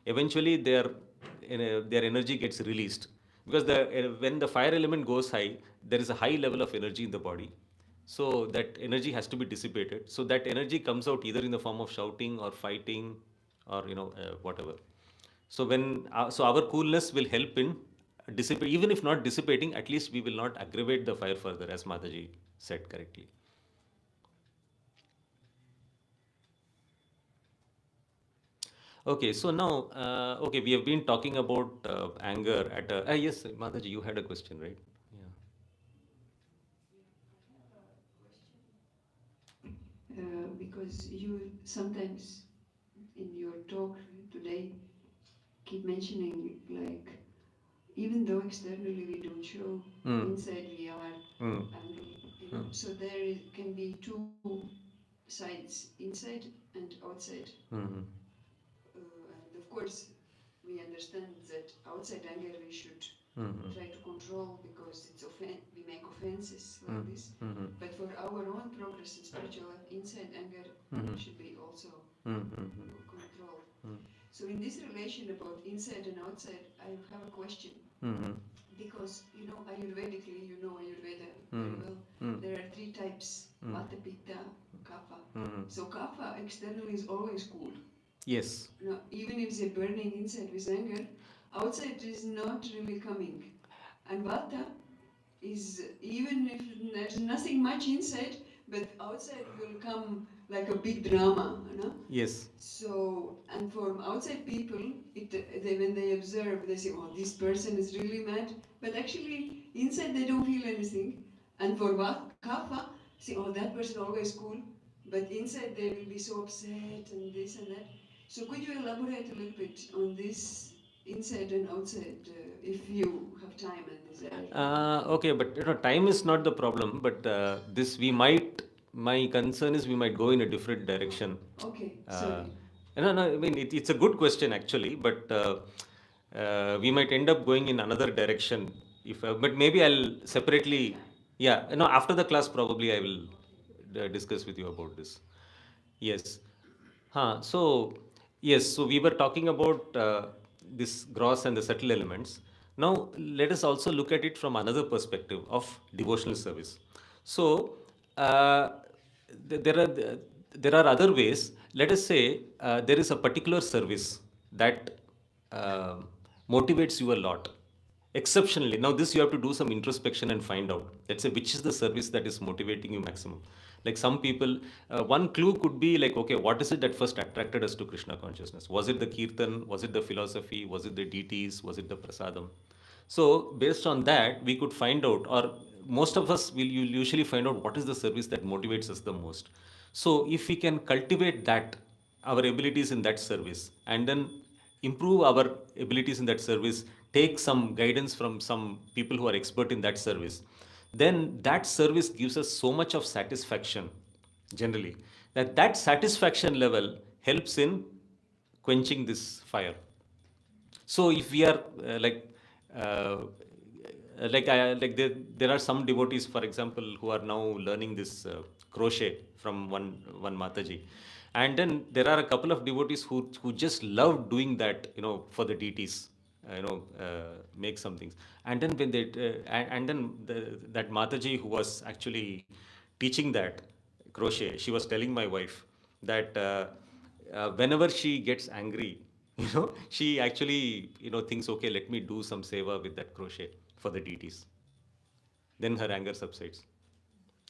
eventually their energy gets released, because when the fire element goes high, there is a high level of energy in the body. So that energy has to be dissipated, so that energy comes out either in the form of shouting or fighting, or whatever. So our coolness will help in dissipate, even if not dissipating, at least we will not aggravate the fire further, as Mataji said correctly. Okay, so now, okay, we have been talking about anger at yes, Mataji, you had a question, right? Yeah. I have a question. Because you sometimes in your talk today keep mentioning like even though externally we don't show, Mm. inside we are Mm. angry, Mm. so can be two sides, inside and outside. Mhm. And of course, we understand that outside anger we should Mhm. try to control because we make offenses like Mm. this. Mhm. But for our own progress in spiritual life, inside anger Mhm. should be also Mhm. controlled. Mm. So in this relation about inside and outside, I have a question. Mhm. Because Ayurvedically, Ayurveda very Mm. well. Mm. There are three types: Mm. Vata, Pitta, Kapha. Mhm. So Kapha externally is always cool. Yes. Now, even if they're burning inside with anger, outside is not really coming. And Vata is even if there's nothing much inside, but outside will come like a big drama, you know. Yes. So, and for outside people, when they observe, they say, "Oh, this person is really mad," but actually inside they don't feel anything. And for Kapha, say, "Oh, that person always cool," but inside they will be so upset and this and that. So, could you elaborate a little bit on this inside and outside, if you have time and desire? Okay, but time is not the problem. But this we might. My concern is we might go in a different direction. Okay, Uh, sorry. no. I mean, it's a good question actually, but we might end up going in another direction. If but maybe I'll separately. Yeah, after the class probably I will discuss with you about this. Yes. So, yes, so we were talking about this gross and the subtle elements. Now, let us also look at it from another perspective of devotional service. So, there are other ways. Let us say there is a particular service that uh, motivates you a lot exceptionally. Now this you have to do some introspection and find out, let's say, which is the service that is motivating you maximum. Like some people, one clue could be like, okay, what is it that first attracted us to Krishna consciousness? Was it the kirtan? Was it the philosophy? Was it the deities? Was it the prasadam? So based on that we could find out, or most of us will usually find out what is the service that motivates us the most. So if we can cultivate that, our abilities in that service, and then improve our abilities in that service, take some guidance from some people who are expert in that service, then that service gives us so much of satisfaction generally, that satisfaction level helps in quenching this fire. So if we are there are some devotees, for example, who are now learning this crochet from one Mataji, and then there are a couple of devotees who just love doing that, for the deities, make some things. And then when they and then that Mataji who was actually teaching that crochet, she was telling my wife that whenever she gets angry, she actually, thinks, okay, let me do some seva with that crochet for the deities. Then her anger subsides.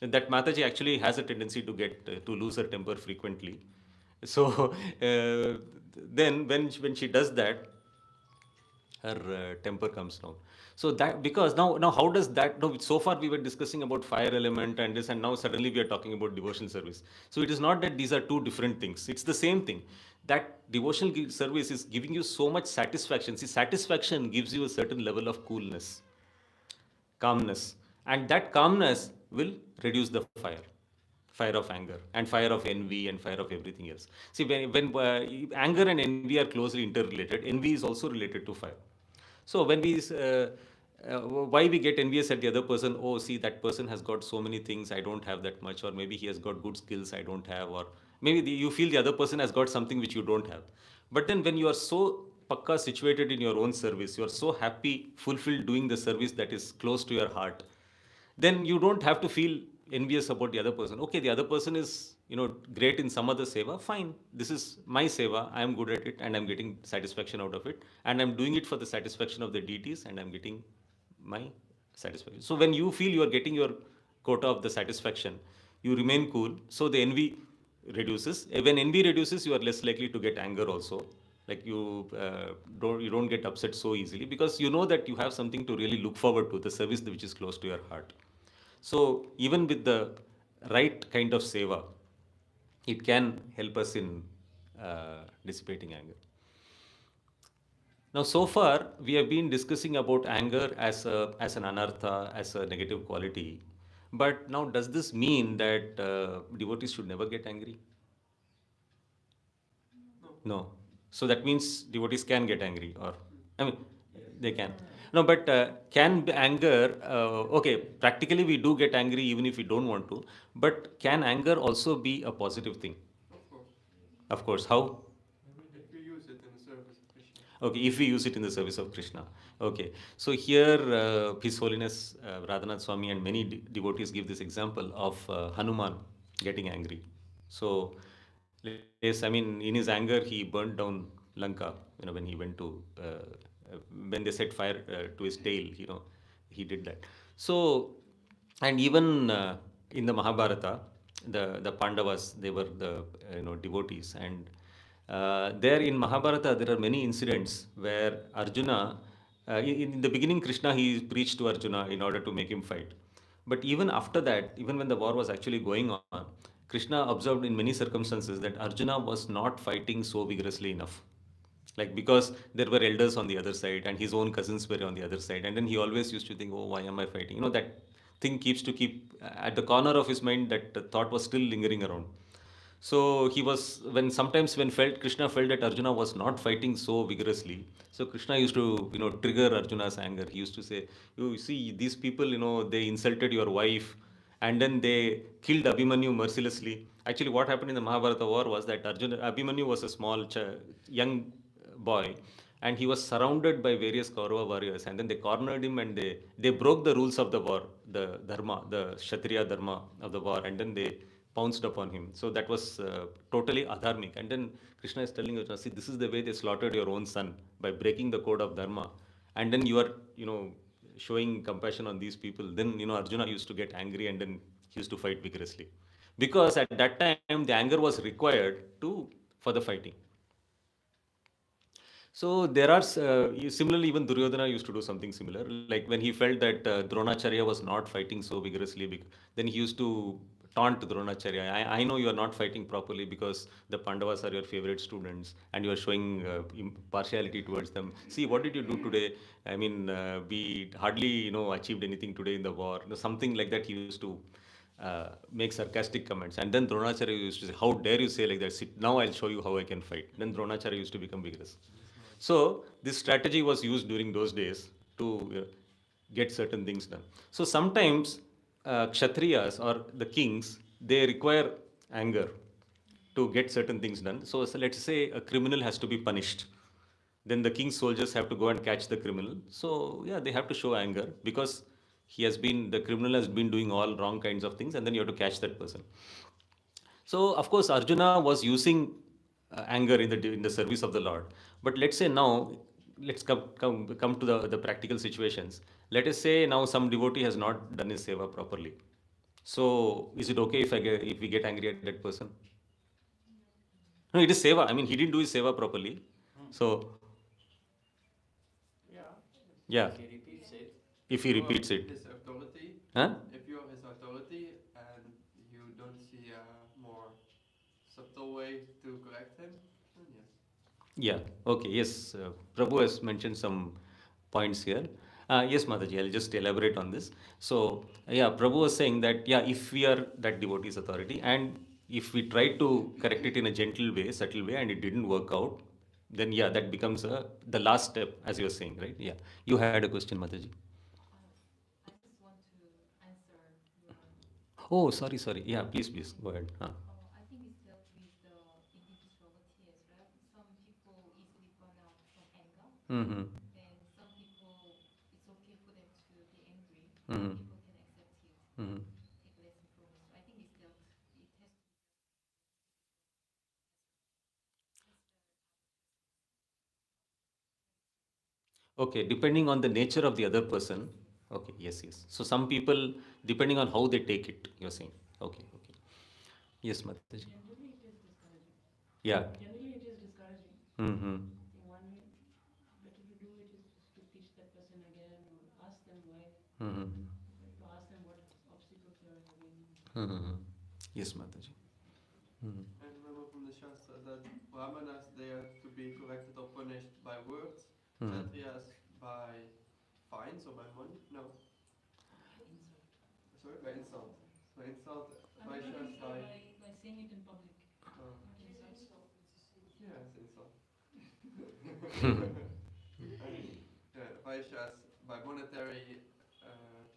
And that Mataji actually has a tendency to get to lose her temper frequently. So then when she does that, her temper comes down. So that, because now how does that, no, so far we were discussing about fire element and this, and now suddenly we are talking about devotional service. So it is not that these are two different things, it's the same thing. That devotional service is giving you so much satisfaction. See, satisfaction gives you a certain level of coolness, calmness, and that calmness will reduce the fire of anger and fire of envy and fire of everything else. See, when anger and envy are closely interrelated, envy is also related to fire. So when why we get envious at the other person? Oh, see, that person has got so many things, I don't have that much, or maybe he has got good skills I don't have, or maybe you feel the other person has got something which you don't have. But then when you are so pakka situated in your own service, you are so happy, fulfilled doing the service that is close to your heart, then you don't have to feel envious about the other person. Okay, the other person is, great in some other seva, fine. This is my seva, I am good at it and I'm getting satisfaction out of it, and I'm doing it for the satisfaction of the deities, and I'm getting my satisfaction. So when you feel you are getting your quota of the satisfaction, you remain cool, so the envy reduces. When envy reduces, you are less likely to get anger also. Like you don't get upset so easily, because you know that you have something to really look forward to, the service which is close to your heart. So even with the right kind of seva, it can help us in dissipating anger. Now, so far we have been discussing about anger as an anartha, as a negative quality. But now, does this mean that devotees should never get angry? No. No. So that means devotees can get angry, or I mean, they can. No, but can anger? Okay, practically we do get angry even if we don't want to. But can anger also be a positive thing? Of course. Of course. How? If you use it in the service of Krishna. Okay, if we use it in the service of Krishna. Okay, so here His Holiness Radhanath Swami and many devotees give this example of Hanuman getting angry. So, yes, I mean, in his anger, he burnt down Lanka. When he went to when they set fire to his tail, he did that. So, and even in the Mahabharata, the Pandavas, they were the devotees, and there in Mahabharata there are many incidents where Arjuna, in the beginning, Krishna he preached to Arjuna in order to make him fight. But even after that, even when the war was actually going on, Krishna observed in many circumstances that Arjuna was not fighting so vigorously enough, like because there were elders on the other side and his own cousins were on the other side, and then he always used to think, oh, why am I fighting, that thing keeps to keep at the corner of his mind, that thought was still lingering around. So he was, when sometimes when felt Krishna felt that Arjuna was not fighting so vigorously, so Krishna used to trigger Arjuna's anger. He used to say, you see these people, they insulted your wife, and then they killed Abhimanyu mercilessly. Actually, what happened in the Mahabharata war was that Abhimanyu was a small young boy, and he was surrounded by various Kaurava warriors, and then they cornered him, and they broke the rules of the war, the dharma, the Kshatriya dharma of the war, and then they pounced upon him. So that was totally adharmic. And then Krishna is telling Arjuna, see, this is the way they slaughtered your own son, by breaking the code of dharma, and then you are, showing compassion on these people. Then Arjuna used to get angry, and then he used to fight vigorously, because at that time the anger was required to for the fighting. So there are similarly, even Duryodhana used to do something similar. Like when he felt that Dronacharya was not fighting so vigorously, then he used to taunt Dronacharya. I know you are not fighting properly because the Pandavas are your favorite students and you are showing partiality towards them. See, what did you do today? I mean, we hardly achieved anything today in the war. Something like that. He used to make sarcastic comments. And then Dronacharya used to say, how dare you say like that? Sit, now I'll show you how I can fight. Then Dronacharya used to become vigorous. So this strategy was used during those days to get certain things done. So sometimes Kshatriyas or the kings, they require anger to get certain things done. So let's say a criminal has to be punished. Then the king's soldiers have to go and catch the criminal. So yeah, they have to show anger because the criminal has been doing all wrong kinds of things, and then you have to catch that person. So of course Arjuna was using anger in the service of the Lord. But let's say now, let's come to the practical situations. Let us say now some devotee has not done his seva properly. So is it okay if we get angry at that person? No, it is seva. I mean, he didn't do his seva properly. So Yeah, yeah, if if he you're repeats it, his authority, huh? if you're his authority and you don't see a more subtle way to correct him, then yes. Yeah, okay, yes. Prabhu has mentioned some points here. Yes, Mataji, I'll just elaborate on this. So, yeah, Prabhu was saying that, yeah, if we are that devotee's authority and if we try to correct it in a gentle way, subtle way, and it didn't work out, then, yeah, that becomes the last step, as you were saying, right? Yeah. You had a question, Mataji. I just want to answer your. Oh, sorry, sorry. Yeah, please, please, go ahead. I think it's dealt with the individuality as well. Some people easily burn out from anger, Mm-hmm. and some people it's okay for them to be angry. Some Mm-hmm. people can accept it Mm-hmm. and take a lesson from it. So I think it's dealt. It has to be Okay, depending on the nature of the other person. Okay, yes, yes. So some people, depending on how they take it, you're saying. Okay, okay. Yes, Mataji. Generally, it is discouraging. Yeah. Generally, it is discouraging. Mm-hmm. I think one way better to do it is just to teach that person again or ask them why, Mm-hmm. to ask them what obstacles they are having. Mm-hmm. Yes, Mataji. Mm-hmm. I remember from the Shastras that Brahmanas, they are to be corrected or punished by words, Mm-hmm. Kshatriyas by fines or by money. No, by insult. sorry, by insult. By insult, Otherwise, Vaishyas by. by saying it in public, Uh, not It is insult. insult, it's the same thing. yeah, it's insult. Yeah, Vaishyas by monetary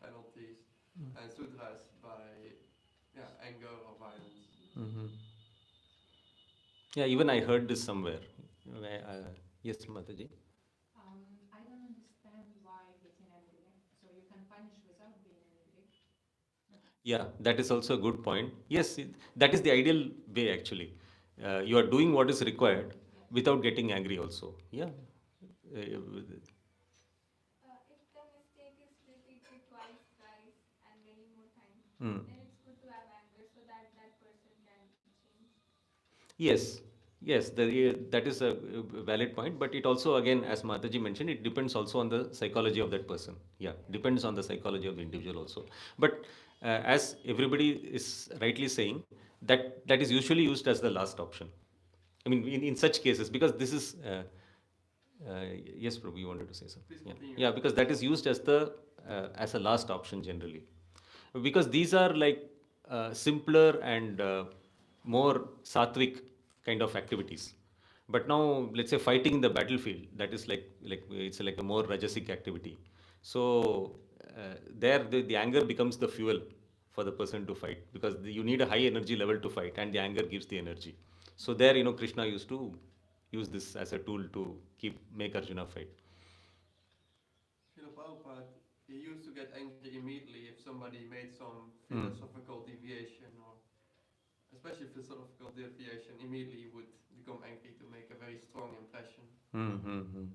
penalties, and Sudras by anger or violence. Mm-hmm. Yeah, even I heard this somewhere. Yes, Mataji. I don't understand why getting angry. So you can punish without being angry. Yeah, that is also a good point. Yes, that is the ideal way actually. You are doing what is required Yes. without getting angry also. Yeah. Uh, If the mistake is repeated twice, thrice, and many more times, mm. then it's good to have anger so that that Yes, yes, that is a valid point. But it also, again, as Mataji mentioned, it depends also on the psychology of that person. Yeah, depends on the psychology of the individual also. But as everybody is rightly saying, that is usually used as the last option. I mean, in such cases, because this is. Yes, Prabhu, you wanted to say something. Please Yeah, continue. yeah, because that is used as a last option generally, because these are like simpler and more sattvic kind of activities. But now, let's say fighting in the battlefield, that is like it's like a more rajasic activity. So there, the anger becomes the fuel for the person to fight, because you need a high energy level to fight, and the anger gives the energy. So there, Krishna used to use this as a tool to make Arjuna fight. Srila Prabhupada, he used to get angry immediately if somebody made some Hmm. philosophical deviation, or especially philosophical deviation, immediately he would become angry to make a very strong impression. Mm-hmm.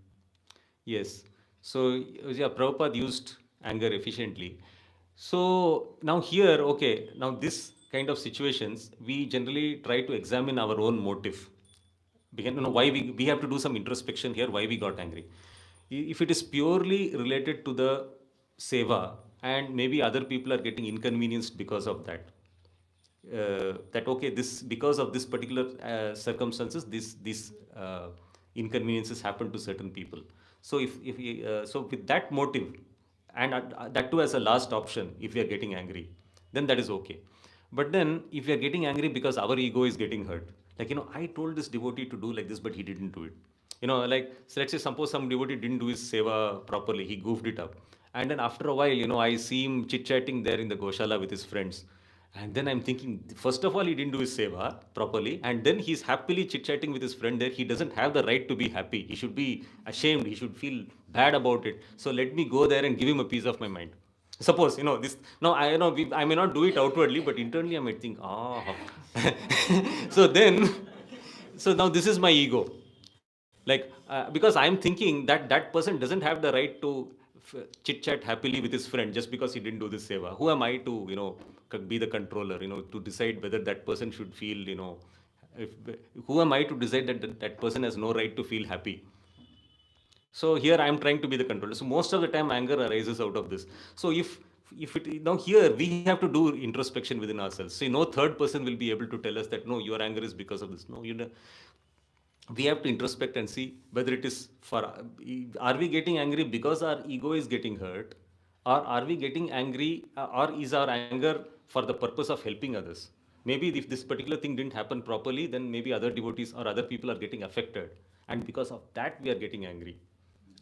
Yes. So, yeah, Prabhupada used anger efficiently. So now here, okay, now this kind of situations, we generally try to examine our own motive. Why we have to do some introspection here, why we got angry. If it is purely related to the seva, and maybe other people are getting inconvenienced because of that, that okay, this because of this particular circumstances, this inconveniences happen to certain people. So if we, so with that motive, and that too as a last option, if we are getting angry, then that is okay. But then if we are getting angry because our ego is getting hurt, like, I told this devotee to do like this, but he didn't do it. Like, so let's say suppose some devotee didn't do his seva properly, he goofed it up, and then after a while, I see him chit chatting there in the goshala with his friends. And then I'm thinking, first of all, he didn't do his seva properly, and then he's happily chit chatting with his friend there. He doesn't have the right to be happy. He should be ashamed. He should feel bad about it. So let me go there and give him a piece of my mind. Suppose, this. No, I may not do it outwardly, but internally I might think, so then, so now this is my ego. Like, because I'm thinking that that person doesn't have the right to chit chat happily with his friend just because he didn't do this seva. Who am I to, be the controller, to decide whether that person should feel, if, who am I to decide that person has no right to feel happy? So here I am trying to be the controller. So most of the time anger arises out of this. So if it now here we have to do introspection within ourselves. See, no third person will be able to tell us that no, your anger is because of this. No, we have to introspect and see whether it is for, are we getting angry because our ego is getting hurt, or are we getting angry, or is our anger for the purpose of helping others? Maybe if this particular thing didn't happen properly, then maybe other devotees or other people are getting affected, and because of that we are getting angry.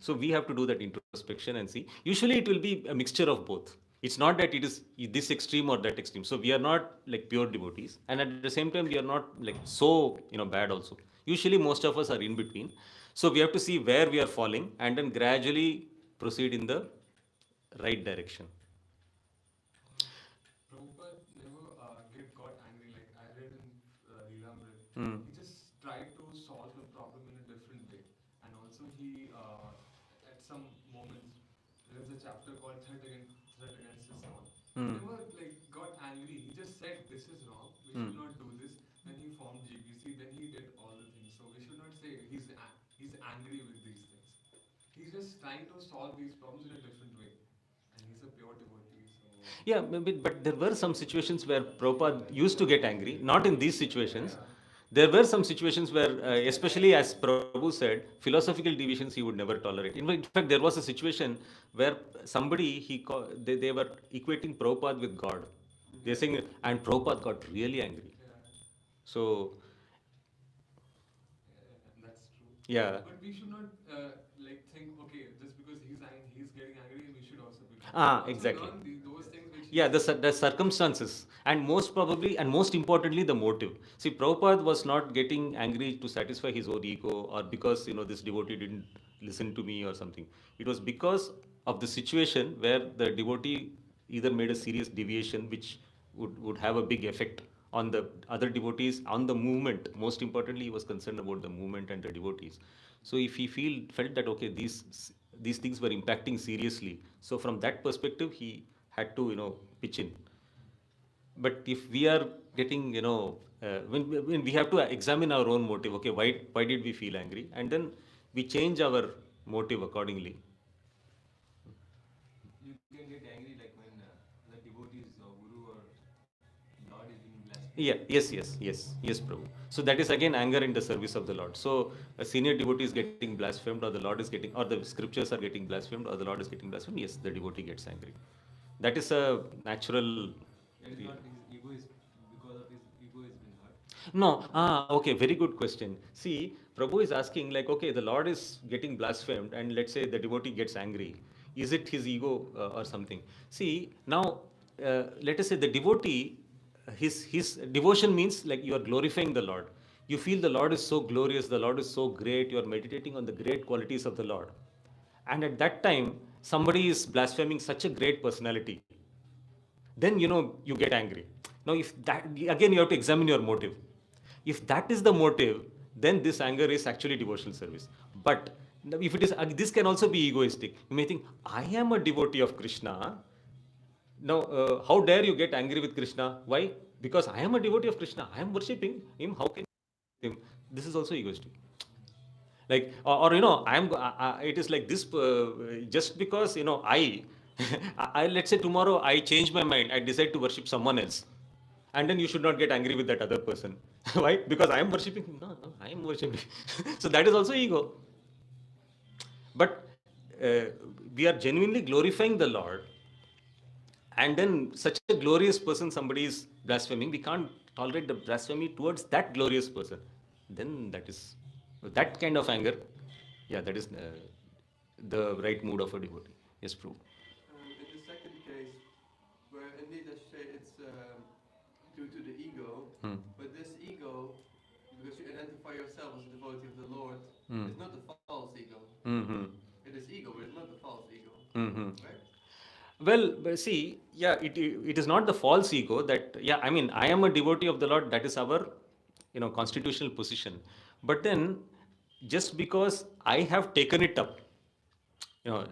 So we have to do that introspection and see. Usually it will be a mixture of both. It's not that it is this extreme or that extreme. So we are not like pure devotees, and at the same time we are not like so bad also. Usually most of us are in between. So we have to see where we are falling, and then gradually proceed in the right direction. Prabhupada never got angry. Like I read in Leelamrit, Mm. he just tried to solve the problem in a different way. And also he, at some moments, there's a chapter called Threat Against His Law. He Mm. never like got angry. He just said this is wrong. We should Mm. not do this. Then he formed GBC. Then he did all the things. So we should not say he's angry with these things. He's just trying to solve these problems in a different way. And he's a pure devotee. So Yeah, maybe, but there were some situations where Prabhupada used to get angry, not in these situations. yeah. There were some situations where, especially as Prabhu said, philosophical deviations he would never tolerate. In fact, there was a situation where somebody, they were equating Prabhupada with God. They're Mm-hmm. saying, and Prabhupada got really angry. Yeah. So, That's true. yeah. But we should not like think, okay, just because he's getting angry, we should also become. We should Ah, also exactly. learn those things which Yeah, he's. the circumstances, and most probably, and most importantly, the motive. See, Prabhupada was not getting angry to satisfy his own ego, or because this devotee didn't listen to me or something. It was because of the situation where the devotee either made a serious deviation, which would have a big effect on the other devotees, on the movement. Most importantly, he was concerned about the movement and the devotees. So if he felt that okay, these things were impacting seriously, so from that perspective he had to pitch in. But if we are getting when we have to examine our own motive. Okay, why did we feel angry? And then we change our motive accordingly. You can get angry like when the devotees or guru or Lord is being blasphemed. Yeah, yes, Prabhu. So that is again anger in the service of the Lord. So a senior devotee is getting blasphemed, or the Lord is getting, or the scriptures are getting blasphemed, or the Lord is getting blasphemed. Yes, the devotee gets angry. That is a natural. That is not his ego is because of his ego has been hurt. No, okay, very good question. See, Prabhu is asking, like, okay, the Lord is getting blasphemed, and let's say the devotee gets angry. Is it his ego or something? See, now, let us say the devotee, his devotion means like you are glorifying the Lord. You feel the Lord is so glorious, the Lord is so great, you are meditating on the great qualities of the Lord. And at that time, somebody is blaspheming such a great personality, then you get angry. Now if that, again, you have to examine your motive. If that is the motive, then this anger is actually devotional service. But now if it is, this can also be egoistic. You may think, I am a devotee of Krishna. Now how dare you get angry with Krishna? Why? Because I am a devotee of Krishna, I am worshipping him, how can him? This is also egoistic. Like, or it is like this, just because I, let's say tomorrow I change my mind, I decide to worship someone else, and then you should not get angry with that other person. Why? Because I am worshiping, no, I am worshiping. So that is also ego. But uh, we are genuinely glorifying the Lord, and then such a glorious person somebody is blaspheming, we can't tolerate the blasphemy towards that glorious person. Then that is, that kind of anger, yeah, that is the right mood of a devotee. Yes, true. In the second case, where indeed, as you say, it's due to the ego, Hmm. but this ego, because you identify yourself as a devotee of the Lord, Hmm. is not the false ego. Mm-hmm. It is ego, but it's not the false ego. Mm-hmm. Right? Well, but see, yeah, it is not the false ego that, yeah, I mean, I am a devotee of the Lord, that is our, constitutional position. But then, just because I have taken it up, you know,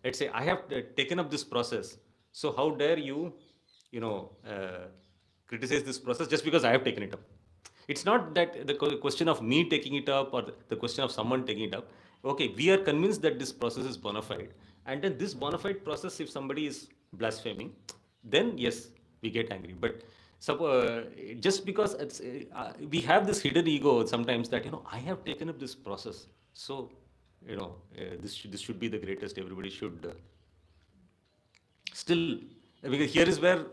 let's say I have taken up this process, so how dare you, criticize this process just because I have taken it up? It's not that the question of me taking it up, or the question of someone taking it up. Okay, we are convinced that this process is bona fide, and then this bona fide process, if somebody is blaspheming, then yes, we get angry. But just because we have this hidden ego sometimes that I have taken up this process, so this should be the greatest. Everybody should still, because here is where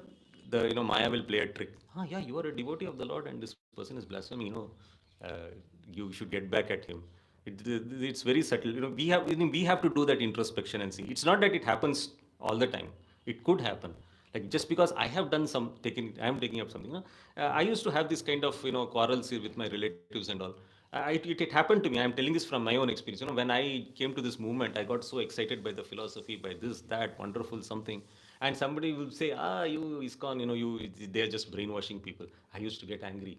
the Maya will play a trick. Yeah, you are a devotee of the Lord, and this person is blaspheming. Uh, you should get back at him. It's very subtle. We have to do that introspection and see. It's not that it happens all the time. It could happen. Like, just because I have done I am taking up something. I used to have this kind of quarrels here with my relatives and all. It happened to me. I'm telling this from my own experience. When I came to this movement, I got so excited by the philosophy, by this, that, wonderful something. And somebody will say, you ISKCON, they're just brainwashing people. I used to get angry.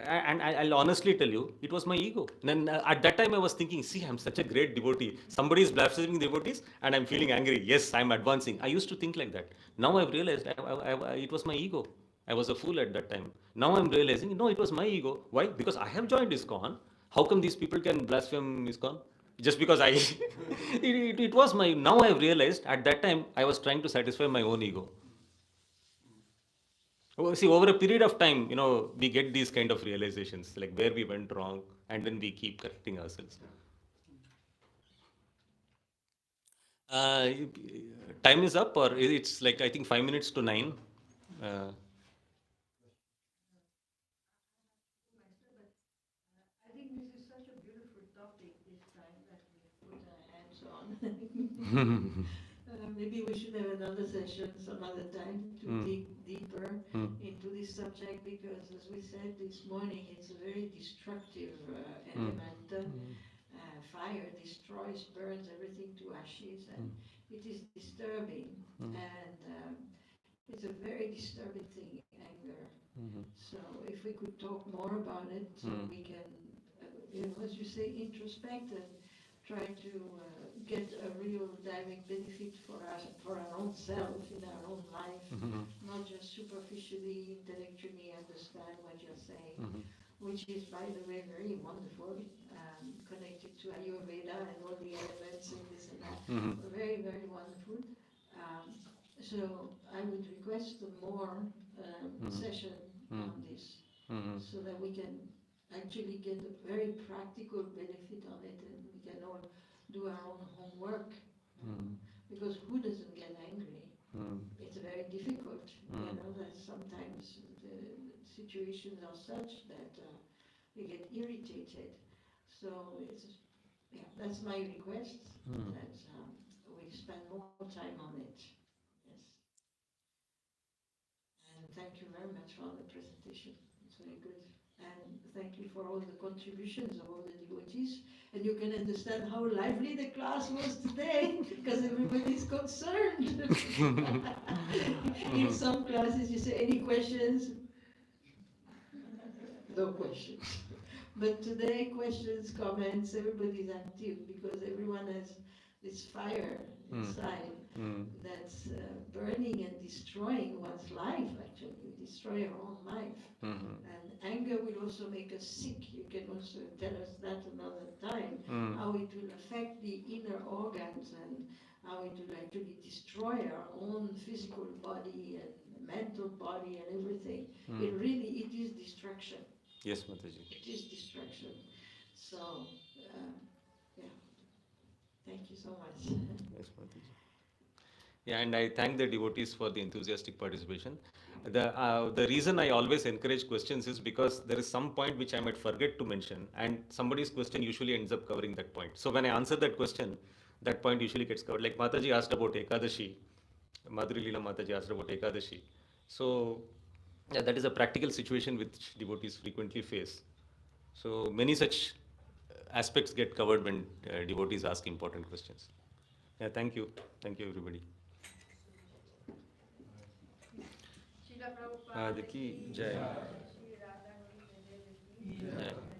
And I'll honestly tell you, it was my ego. And then at that time, I was thinking, see, I'm such a great devotee. Somebody is blaspheming devotees, and I'm feeling angry. Yes, I'm advancing. I used to think like that. Now I've realized it was my ego. I was a fool at that time. Now I'm realizing, no, it was my ego. Why? Because I have joined ISKCON. How come these people can blaspheme ISKCON? Just because it was my, now I've realized at that time I was trying to satisfy my own ego. See, over a period of time, we get these kind of realizations, like where we went wrong, and then we keep correcting ourselves. Uh, Time is up, or it's like, I think, 5 minutes to 9. Uh, I think this is such a beautiful topic this time that we put our hands on. Maybe we should have another session some other time to dig deeper into this subject, because, as we said this morning, it's a very destructive element. Fire destroys, burns everything to ashes, and it is disturbing. And it's a very disturbing thing, anger. So if we could talk more about it, so we can, as you say, introspect and try to get a real direct benefit for us, for our own self in our own life, not just superficially, intellectually understand what you're saying, which is, by the way, very wonderful, connected to Ayurveda and all the elements and this and that. Very, very wonderful. Um, so I would request more session on this, so that we can actually get a very practical benefit on it, and we can all do our own homework. Because who doesn't get angry? It's very difficult. That sometimes the situations are such that we get irritated. So that's my request, that we spend more time on it. Yes. And thank you very much for the presentation. It's very good. And thank you for all the contributions of all the devotees. And you can understand how lively the class was today, because everybody's concerned. In some classes you say, any questions? No questions. But today, questions, comments, everybody's active, because everyone has this fire inside that's burning and destroying one's life, actually. We destroy our own life. And anger will also make us sick. You can also tell us that another time, how it will affect the inner organs, and how it will actually destroy our own physical body and mental body and everything. It is destruction. Yes, Mataji. It is destruction. So, yeah, thank you so much. Yes, Mataji. Yeah, and I thank the devotees for the enthusiastic participation. The reason I always encourage questions is because there is some point which I might forget to mention, and somebody's question usually ends up covering that point. So when I answer that question, that point usually gets covered. Like Mataji asked about Ekadashi, Madhuri Leela Mataji asked about Ekadashi. So yeah, that is a practical situation which devotees frequently face. So many such aspects get covered when devotees ask important questions. Yeah, thank you. Thank you, everybody. Srila Prabhupada Ki ki jai. jai. Shri Radha Govinda Dev ki jai. Jai.